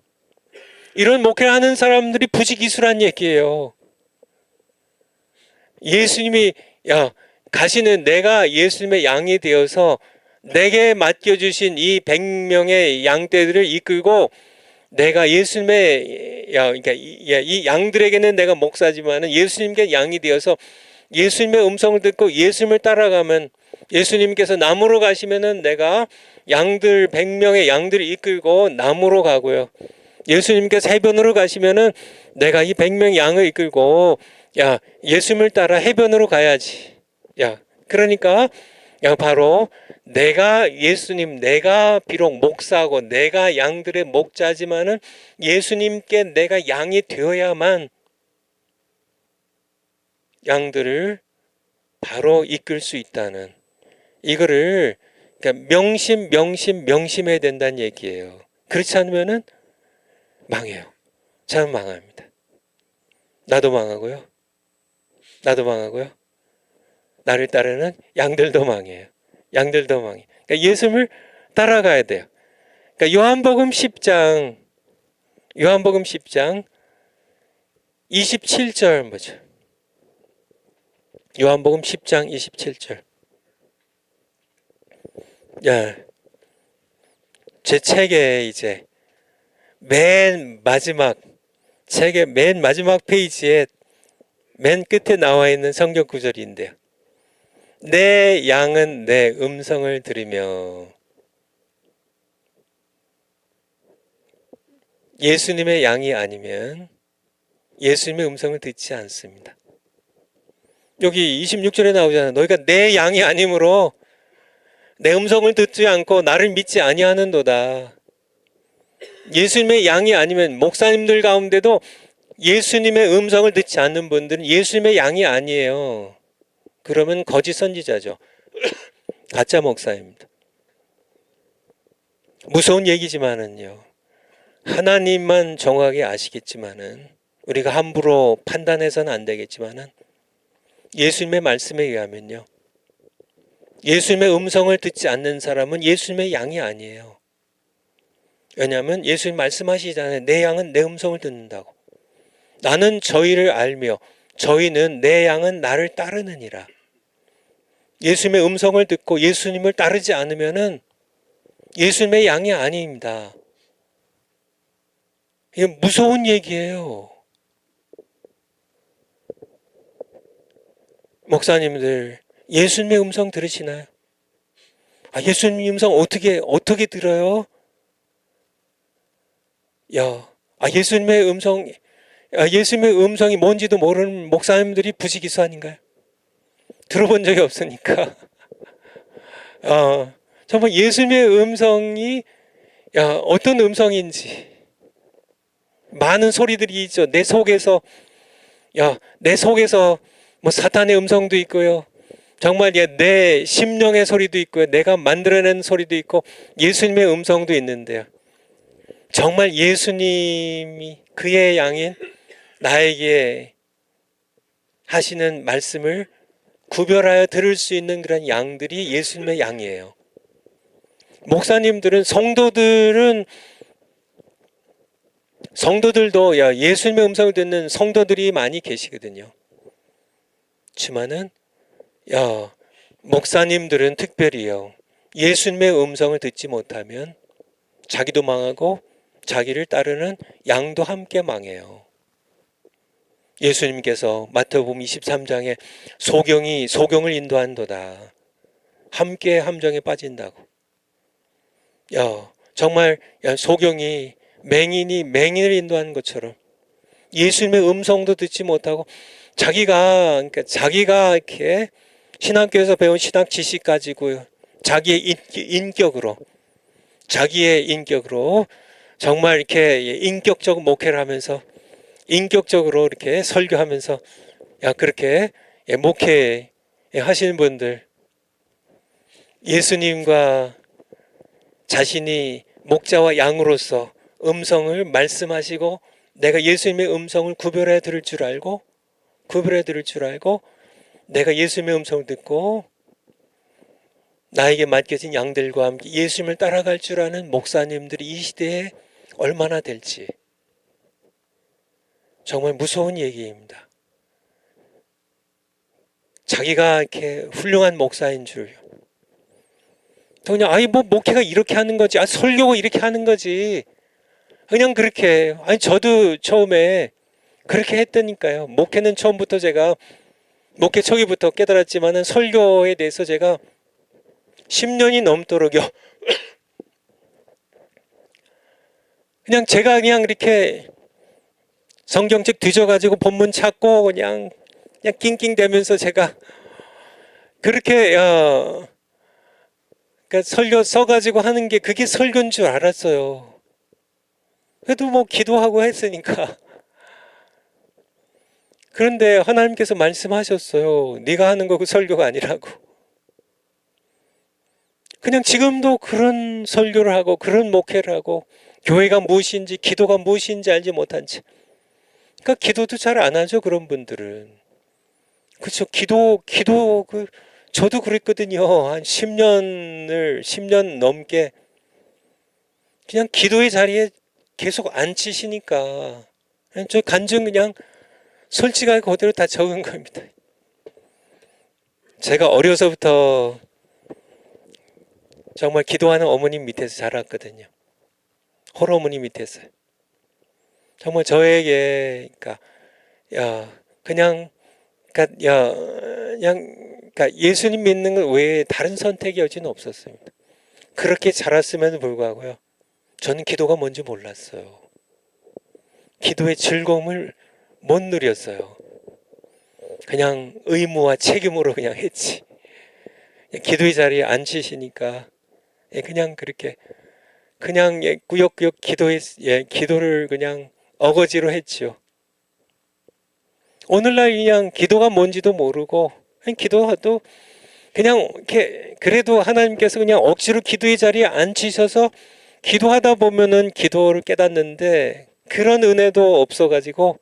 Speaker 1: 이런 목회를 하는 사람들이 부지기수란 얘기예요. 예수님이 가시는, 내가 예수님의 양이 되어서 내게 맡겨주신 이 100명의 양떼들을 이끌고, 내가 예수님의 이 양들에게는 내가 목사지만은 예수님께 양이 되어서 예수님의 음성을 듣고 예수님을 따라가면, 예수님께서 남으로 가시면은 내가 양들 100명의 양들을 이끌고 남으로 가고요. 예수님께서 해변으로 가시면은 내가 이 100명 양을 이끌고 야, 예수님을 따라 해변으로 가야지. 야, 그러니까 야, 바로 내가 비록 목사고 내가 양들의 목자지만은 예수님께 내가 양이 되어야만 양들을 바로 이끌 수 있다는, 이거를 그러니까 명심해야 된다는 얘기예요. 그렇지 않으면은 망해요. 저는 망합니다. 나도 망하고요. 나를 따르는 양들도 망해요. 양들도 망해. 그러니까 예수님을 따라가야 돼요. 그러니까 요한복음 10장 27절 뭐죠? 요한복음 10장 27절. 야, 제 책에 이제 책의 맨 마지막 페이지에 맨 끝에 나와 있는 성경 구절인데요. 내 양은 내 음성을 들으며. 예수님의 양이 아니면 예수님의 음성을 듣지 않습니다. 여기 26절에 나오잖아요. 너희가 내 양이 아니므로 내 음성을 듣지 않고 나를 믿지 아니하는도다. 예수님의 양이 아니면, 목사님들 가운데도 예수님의 음성을 듣지 않는 분들은 예수님의 양이 아니에요. 그러면 거짓 선지자죠. 가짜 목사입니다. 무서운 얘기지만은요, 하나님만 정확하게 아시겠지만은, 우리가 함부로 판단해서는 안 되겠지만은, 예수님의 말씀에 의하면요, 예수님의 음성을 듣지 않는 사람은 예수님의 양이 아니에요. 왜냐하면 예수님 말씀하시잖아요. 내 양은 내 음성을 듣는다고. 나는 저희를 알며 저희는 내 양은 나를 따르느니라. 예수님의 음성을 듣고 예수님을 따르지 않으면은 예수님의 양이 아닙니다. 이게 무서운 얘기예요. 목사님들, 예수님의 음성 들으시나요? 예수님 음성 어떻게 들어요? 예수님의 음성이 뭔지도 모르는 목사님들이 부지기수 아닌가요? 들어본 적이 없으니까. 정말 예수님의 음성이 어떤 음성인지, 많은 소리들이 있죠. 내 속에서 뭐 사탄의 음성도 있고요. 정말 내 심령의 소리도 있고요. 내가 만들어낸 소리도 있고 예수님의 음성도 있는데요. 정말 예수님이 그의 양인 나에게 하시는 말씀을 구별하여 들을 수 있는 그런 양들이 예수님의 양이에요. 목사님들은, 성도들도 예수님의 음성을 듣는 성도들이 많이 계시거든요. 그렇지만은 목사님들은 특별히요, 예수님의 음성을 듣지 못하면 자기도 망하고 자기를 따르는 양도 함께 망해요. 예수님께서 마태복음 23장에 소경을 인도한도다. 함께 함정에 빠진다고. 정말 소경이 맹인이 맹인을 인도하는 것처럼 예수님의 음성도 듣지 못하고 자기가 이렇게 신학교에서 배운 신학 지식 가지고요, 자기의 인격으로 정말 이렇게 인격적 목회를 하면서 인격적으로 이렇게 설교하면서 그렇게 목회 하시는 분들, 예수님과 자신이 목자와 양으로서 음성을 말씀하시고 내가 예수님의 음성을 구별해 들을 줄 알고 내가 예수님의 음성을 듣고 나에게 맡겨진 양들과 함께 예수님을 따라갈 줄 아는 목사님들이 이 시대에 얼마나 될지 정말 무서운 얘기입니다. 자기가 이렇게 훌륭한 목사인 줄, 그냥 뭐 목회가 이렇게 하는 거지, 설교가 이렇게 하는 거지, 그냥 그렇게. 저도 처음에 그렇게 했다니까요. 목회는 처음부터 제가 목회 초기부터 깨달았지만은 설교에 대해서 제가 10년이 넘도록요. 그냥 제가 그냥 이렇게 성경책 뒤져가지고 본문 찾고 그냥 낑낑대면서 제가 그렇게 그러니까 설교 써가지고 하는 게 그게 설교인 줄 알았어요. 그래도 뭐 기도하고 했으니까. 그런데 하나님께서 말씀하셨어요. 네가 하는 거 그 설교가 아니라고. 그냥 지금도 그런 설교를 하고 그런 목회를 하고 교회가 무엇인지 기도가 무엇인지 알지 못한 채. 그러니까 기도도 잘 안 하죠, 그런 분들은. 그렇죠. 기도 저도 그랬거든요. 한 10년 넘게 그냥 기도의 자리에 계속 앉히시니까 저 간증 그냥 솔직하게 그대로 다 적은 겁니다. 제가 어려서부터 정말 기도하는 어머님 밑에서 자랐거든요. 홀어머니 밑에서. 정말 저에게 그러니까 그냥 예수님 믿는 것 외에 다른 선택의 여지는 없었습니다. 그렇게 자랐음에도 불구하고요. 저는 기도가 뭔지 몰랐어요. 기도의 즐거움을 못 누렸어요. 그냥 의무와 책임으로 그냥 했지. 기도의 자리에 앉히시니까 그냥 그렇게 그냥 꾸역꾸역 기도를 그냥 어거지로 했죠. 오늘날 그냥 기도가 뭔지도 모르고 그냥 기도하도 그냥 이렇게 그래도 하나님께서 그냥 억지로 기도의 자리에 앉히셔서 기도하다 보면은 기도를 깨닫는데 그런 은혜도 없어가지고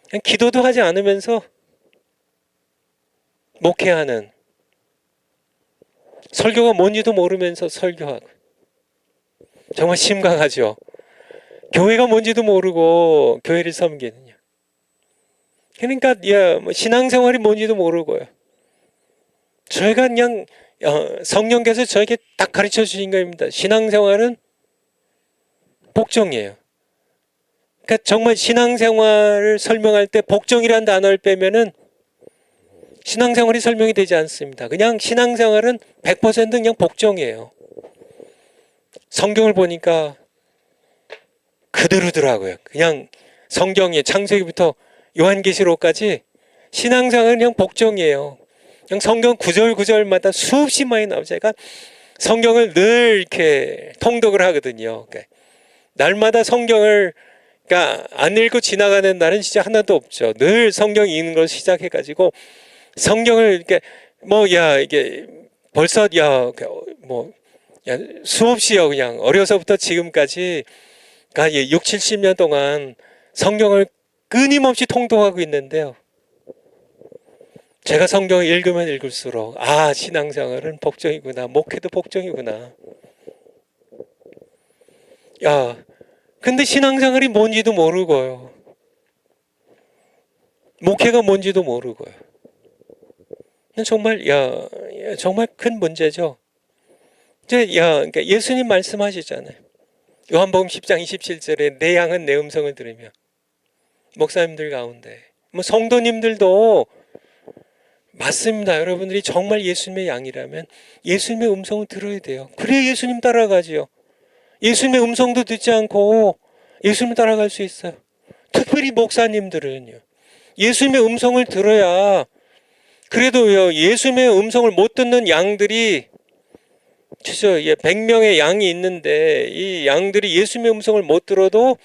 Speaker 1: 그냥 기도도 하지 않으면서 목회하는 설교가 뭔지도 모르면서 설교하고 정말 심각하죠. 교회가 뭔지도 모르고 교회를 섬기느냐. 그러니까 뭐 신앙생활이 뭔지도 모르고요. 저희가 그냥 성령께서 저에게 딱 가르쳐 주신 겁니다. 신앙생활은 복종이에요. 그러니까 정말 신앙생활을 설명할 때 복종이라는 단어를 빼면은 신앙생활이 설명이 되지 않습니다. 그냥 신앙생활은 100% 그냥 복종이에요. 성경을 보니까 그대로더라고요. 그냥 성경이 창세기부터 요한계시록까지 신앙생활은 그냥 복종이에요. 그냥 성경 구절구절마다 수없이 많이 나오죠. 제가 성경을 늘 이렇게 통독을 하거든요. 그러니까 날마다 성경을 그러니까 안 읽고 지나가는 날은 진짜 하나도 없죠. 늘 성경 읽는 걸 시작해가지고 성경을 이렇게 이게 벌써 수없이요. 그냥 어려서부터 지금까지 그러니까 6, 70년 동안 성경을 끊임없이 통독하고 있는데요. 제가 성경을 읽으면 읽을수록 신앙생활은 복종이구나. 목회도 복종이구나. 근데 신앙생활이 뭔지도 모르고요. 목회가 뭔지도 모르고요. 정말 큰 문제죠. 그러니까 예수님 말씀하시잖아요. 요한복음 10장 27절에 내 양은 내 음성을 들으며 목사님들 가운데 성도님들도 맞습니다. 여러분들이 정말 예수님의 양이라면 예수님의 음성을 들어야 돼요. 그래야 예수님 따라가지요. 예수님의 음성도 듣지 않고 예수님 따라갈 수 있어요. 특별히 목사님들은요. 예수님의 음성을 들어야 그래도요. 예수님의 음성을 못 듣는 양들이 100명의 양이 있는데 이 양들이 예수님의 음성을 못 들어도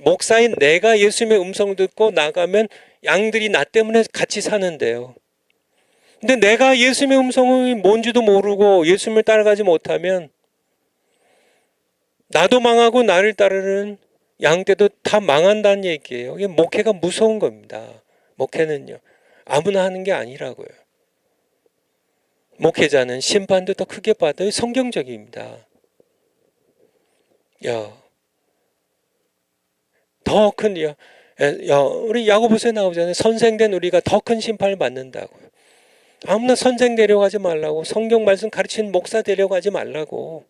Speaker 1: 목사인 내가 예수님의 음성을 듣고 나가면 양들이 나 때문에 같이 사는데요. 근데 내가 예수님의 음성이 뭔지도 모르고 예수님을 따라가지 못하면 나도 망하고 나를 따르는 양떼도 다 망한다는 얘기예요. 이게 목회가 무서운 겁니다. 목회는요. 아무나 하는 게 아니라고요. 목회자는 심판도 더 크게 받아요. 성경적입니다. 더 큰, 우리 야고보서에 나오잖아요. 선생된 우리가 더 큰 심판을 받는다고. 아무나 선생 되려고 하지 말라고. 성경 말씀 가르치는 목사 되려고 하지 말라고.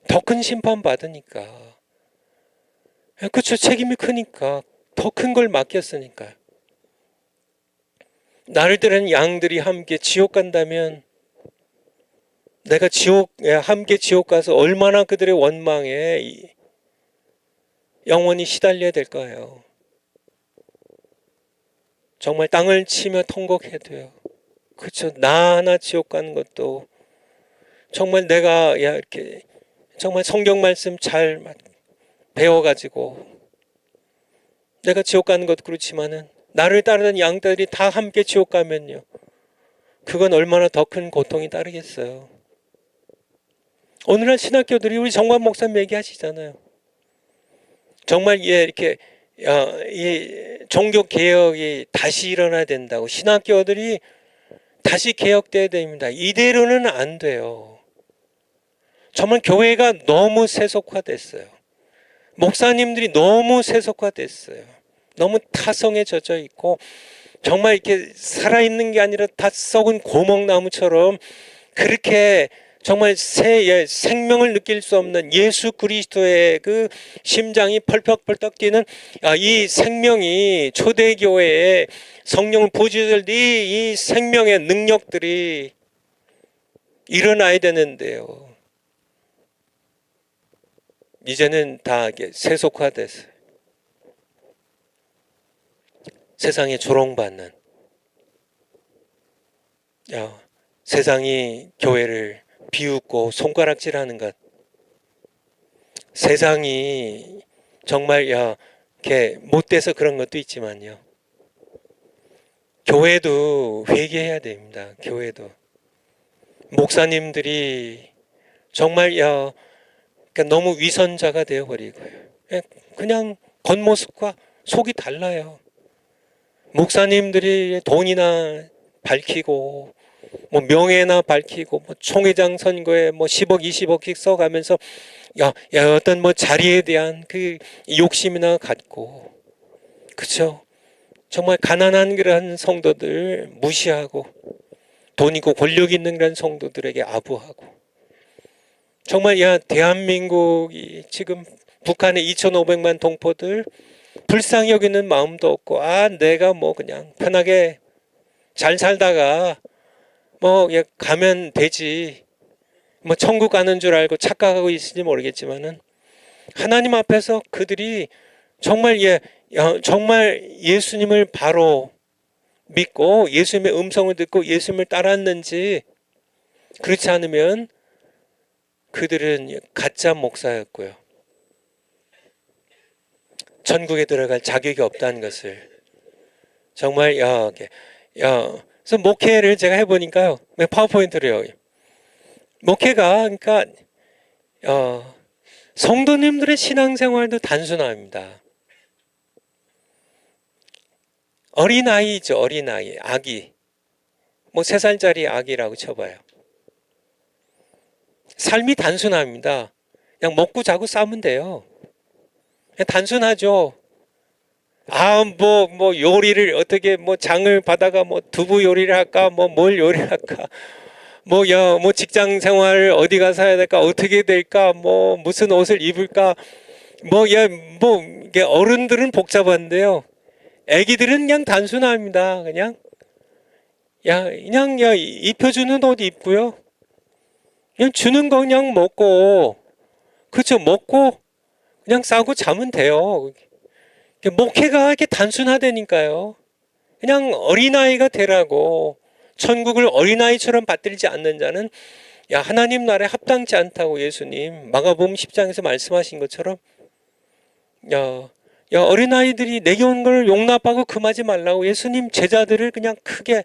Speaker 1: 더 큰 심판 받으니까. 그렇죠. 책임이 크니까. 더 큰 걸 맡겼으니까. 나를 따르는 양들이 함께 지옥 간다면 내가 함께 지옥 가서 얼마나 그들의 원망에 영원히 시달려야 될까요? 정말 땅을 치며 통곡해도요. 그렇죠. 나 하나 지옥 가는 것도 정말 내가 이렇게 정말 성경 말씀 잘 배워가지고 내가 지옥 가는 것도 그렇지만은 나를 따르는 양들이 다 함께 지옥 가면요. 그건 얼마나 더 큰 고통이 따르겠어요. 오늘날 신학교들이 우리 정관 목사님 얘기하시잖아요. 정말 이렇게 이 종교 개혁이 다시 일어나야 된다고 신학교들이 다시 개혁돼야 됩니다. 이대로는 안 돼요. 정말 교회가 너무 세속화됐어요. 목사님들이 너무 세속화됐어요. 너무 타성에 젖어 있고 정말 이렇게 살아있는 게 아니라 다 썩은 고목나무처럼 그렇게 정말 생명을 느낄 수 없는 예수 그리스도의 그 심장이 펄떡펄떡 뛰는 이 생명이 초대교회에 성령을 부어주실 이 생명의 능력들이 일어나야 되는데요. 이제는 다 세속화됐어요. 세상에 조롱받는 세상이 교회를 비웃고 손가락질하는 것, 세상이 정말 이렇게 못돼서 그런 것도 있지만요. 교회도 회개해야 됩니다. 교회도 목사님들이 정말 그러니까 너무 위선자가 되어버리고요. 그냥 겉모습과 속이 달라요. 목사님들이 돈이나 밝히고 뭐 명예나 밝히고 뭐 총회장 선거에 뭐 10억 20억씩 써가면서 어떤 뭐 자리에 대한 그 욕심이나 갖고 그렇죠. 정말 가난한 그런 성도들 무시하고 돈 있고 권력 있는 그런 성도들에게 아부하고 정말 대한민국이 지금 북한의 2,500만 동포들 불쌍히 여기는 마음도 없고 내가 뭐 그냥 편하게 잘 살다가 뭐 가면 되지 뭐 천국 가는 줄 알고 착각하고 있을지 모르겠지만은 하나님 앞에서 그들이 정말 정말 예수님을 바로 믿고 예수님의 음성을 듣고 예수님을 따랐는지 그렇지 않으면 그들은 가짜 목사였고요. 천국에 들어갈 자격이 없다는 것을 정말 그래서 목회를 제가 해보니까요. 파워포인트로요. 목회가 그러니까 성도님들의 신앙생활도 단순합니다. 어린아이죠. 어린아이. 아기. 뭐 3살짜리 아기라고 쳐봐요. 삶이 단순합니다. 그냥 먹고 자고 싸면 돼요. 그냥 단순하죠. 뭐 요리를 어떻게 뭐 장을 받아가 뭐 두부 요리를 할까 뭐 뭘 요리를 할까 뭐 직장 생활을 어디 가서 해야 될까 어떻게 될까 뭐 무슨 옷을 입을까 뭐 어른들은 복잡한데요. 애기들은 그냥 단순합니다. 그냥 입혀주는 옷 입고요. 그냥 주는 거 그냥 먹고 그렇죠. 먹고 그냥 싸고 자면 돼요. 목회가 이렇게 단순하다니까요. 그냥 어린아이가 되라고 천국을 어린아이처럼 받들지 않는 자는 하나님 나라에 합당치 않다고 예수님 마가복음 10장에서 말씀하신 것처럼 어린아이들이 내게 온 걸 용납하고 금하지 말라고 예수님 제자들을 그냥 크게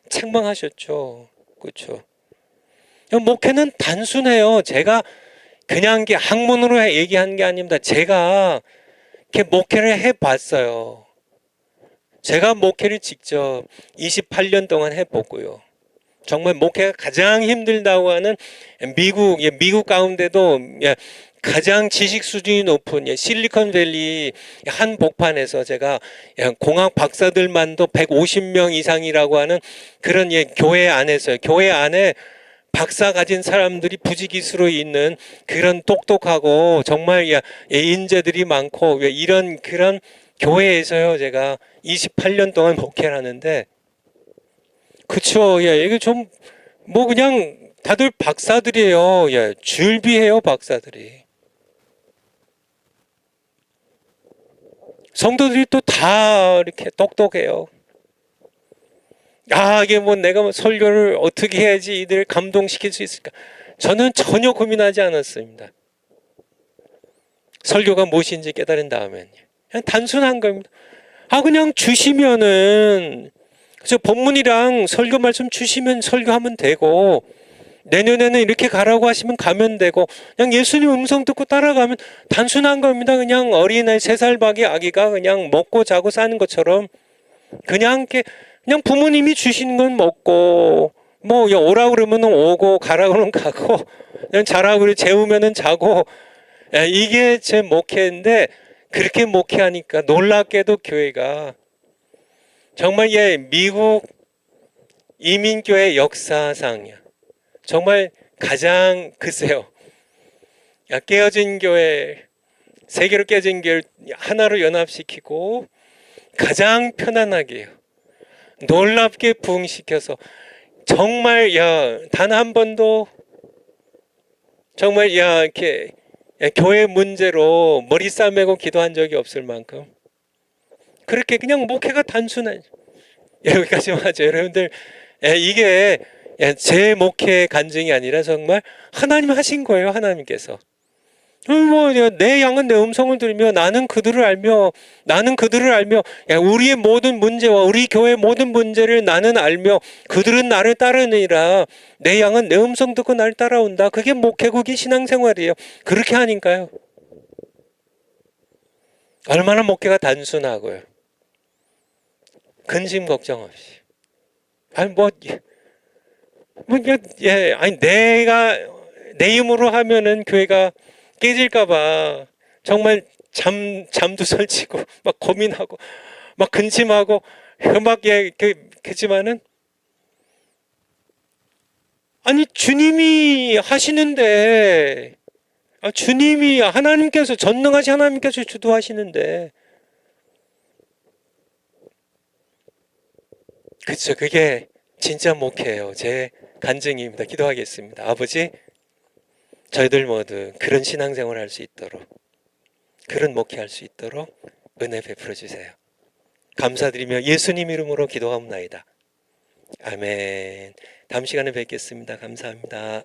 Speaker 1: 책망하셨죠. 그렇죠. 목회는 단순해요. 제가 그냥 학문으로 얘기한 게 아닙니다. 제가 이렇게 목회를 해봤어요. 제가 목회를 직접 28년 동안 해보고요. 정말 목회가 가장 힘들다고 하는 미국 가운데도 가장 지식 수준이 높은 실리콘밸리 한 복판에서 제가 공학 박사들만도 150명 이상이라고 하는 그런 교회 안에서요. 교회 안에 박사 가진 사람들이 부지기수로 있는 그런 똑똑하고 정말 인재들이 많고 이런 그런 교회에서요. 제가 28년 동안 목회를 하는데 그쵸. 예, 이게 좀, 뭐 그냥 다들 박사들이에요. 예, 줄비해요, 박사들이. 성도들이 또 다 이렇게 똑똑해요. 아, 이게 뭐 내가 뭐 설교를 어떻게 해야지 이들 감동시킬 수 있을까? 저는 전혀 고민하지 않았습니다. 설교가 무엇인지 깨달은 다음엔 그냥 단순한 겁니다. 아, 그냥 주시면은, 그래서 본문이랑 설교 말씀 주시면 설교하면 되고, 내년에는 이렇게 가라고 하시면 가면 되고, 그냥 예수님 음성 듣고 따라가면 단순한 겁니다. 그냥 어린아이 3살 박이 아기가 그냥 먹고 자고 사는 것처럼 그냥 이렇게 그냥 부모님이 주시는 건 먹고, 뭐 오라 그러면 오고 가라 그러면 가고, 그냥 자라 그래 재우면은 자고. 이게 제 목회인데, 그렇게 목회하니까 놀랍게도 교회가 정말 미국 이민교회 역사상이야. 정말 가장 글쎄요. 깨어진 교회, 세계로 깨진 교회를 하나로 연합시키고 가장 편안하게 해요. 놀랍게 부흥시켜서 정말 단 한 번도 정말 이렇게 교회 문제로 머리 싸매고 기도한 적이 없을 만큼 그렇게 그냥 목회가 단순한 여기까지만 하죠. 여러분들, 이게 제 목회 간증이 아니라 정말 하나님 하신 거예요. 하나님께서. 내 양은 내 음성을 들으며 나는 그들을 알며 우리의 모든 문제와 우리 교회의 모든 문제를 나는 알며 그들은 나를 따르느니라. 내 양은 내 음성 듣고 나를 따라온다. 그게 목회국의 신앙생활이에요. 그렇게 하니까요. 얼마나 목회가 단순하고요. 근심 걱정 없이. 아니 아니 내가 내 힘으로 하면은 교회가 깨질까봐 정말 잠도 설치고 막 고민하고 막 근심하고 막 그지만은 아니 주님이 하시는데 주님이 하나님께서 전능하신 하나님께서 주도하시는데 그쵸 그게 진짜 목회예요. 제 간증입니다. 기도하겠습니다. 아버지 저희들 모두 그런 신앙생활을 할 수 있도록 그런 목회할 수 있도록 은혜 베풀어 주세요. 감사드리며 예수님 이름으로 기도하옵나이다. 아멘. 다음 시간에 뵙겠습니다. 감사합니다.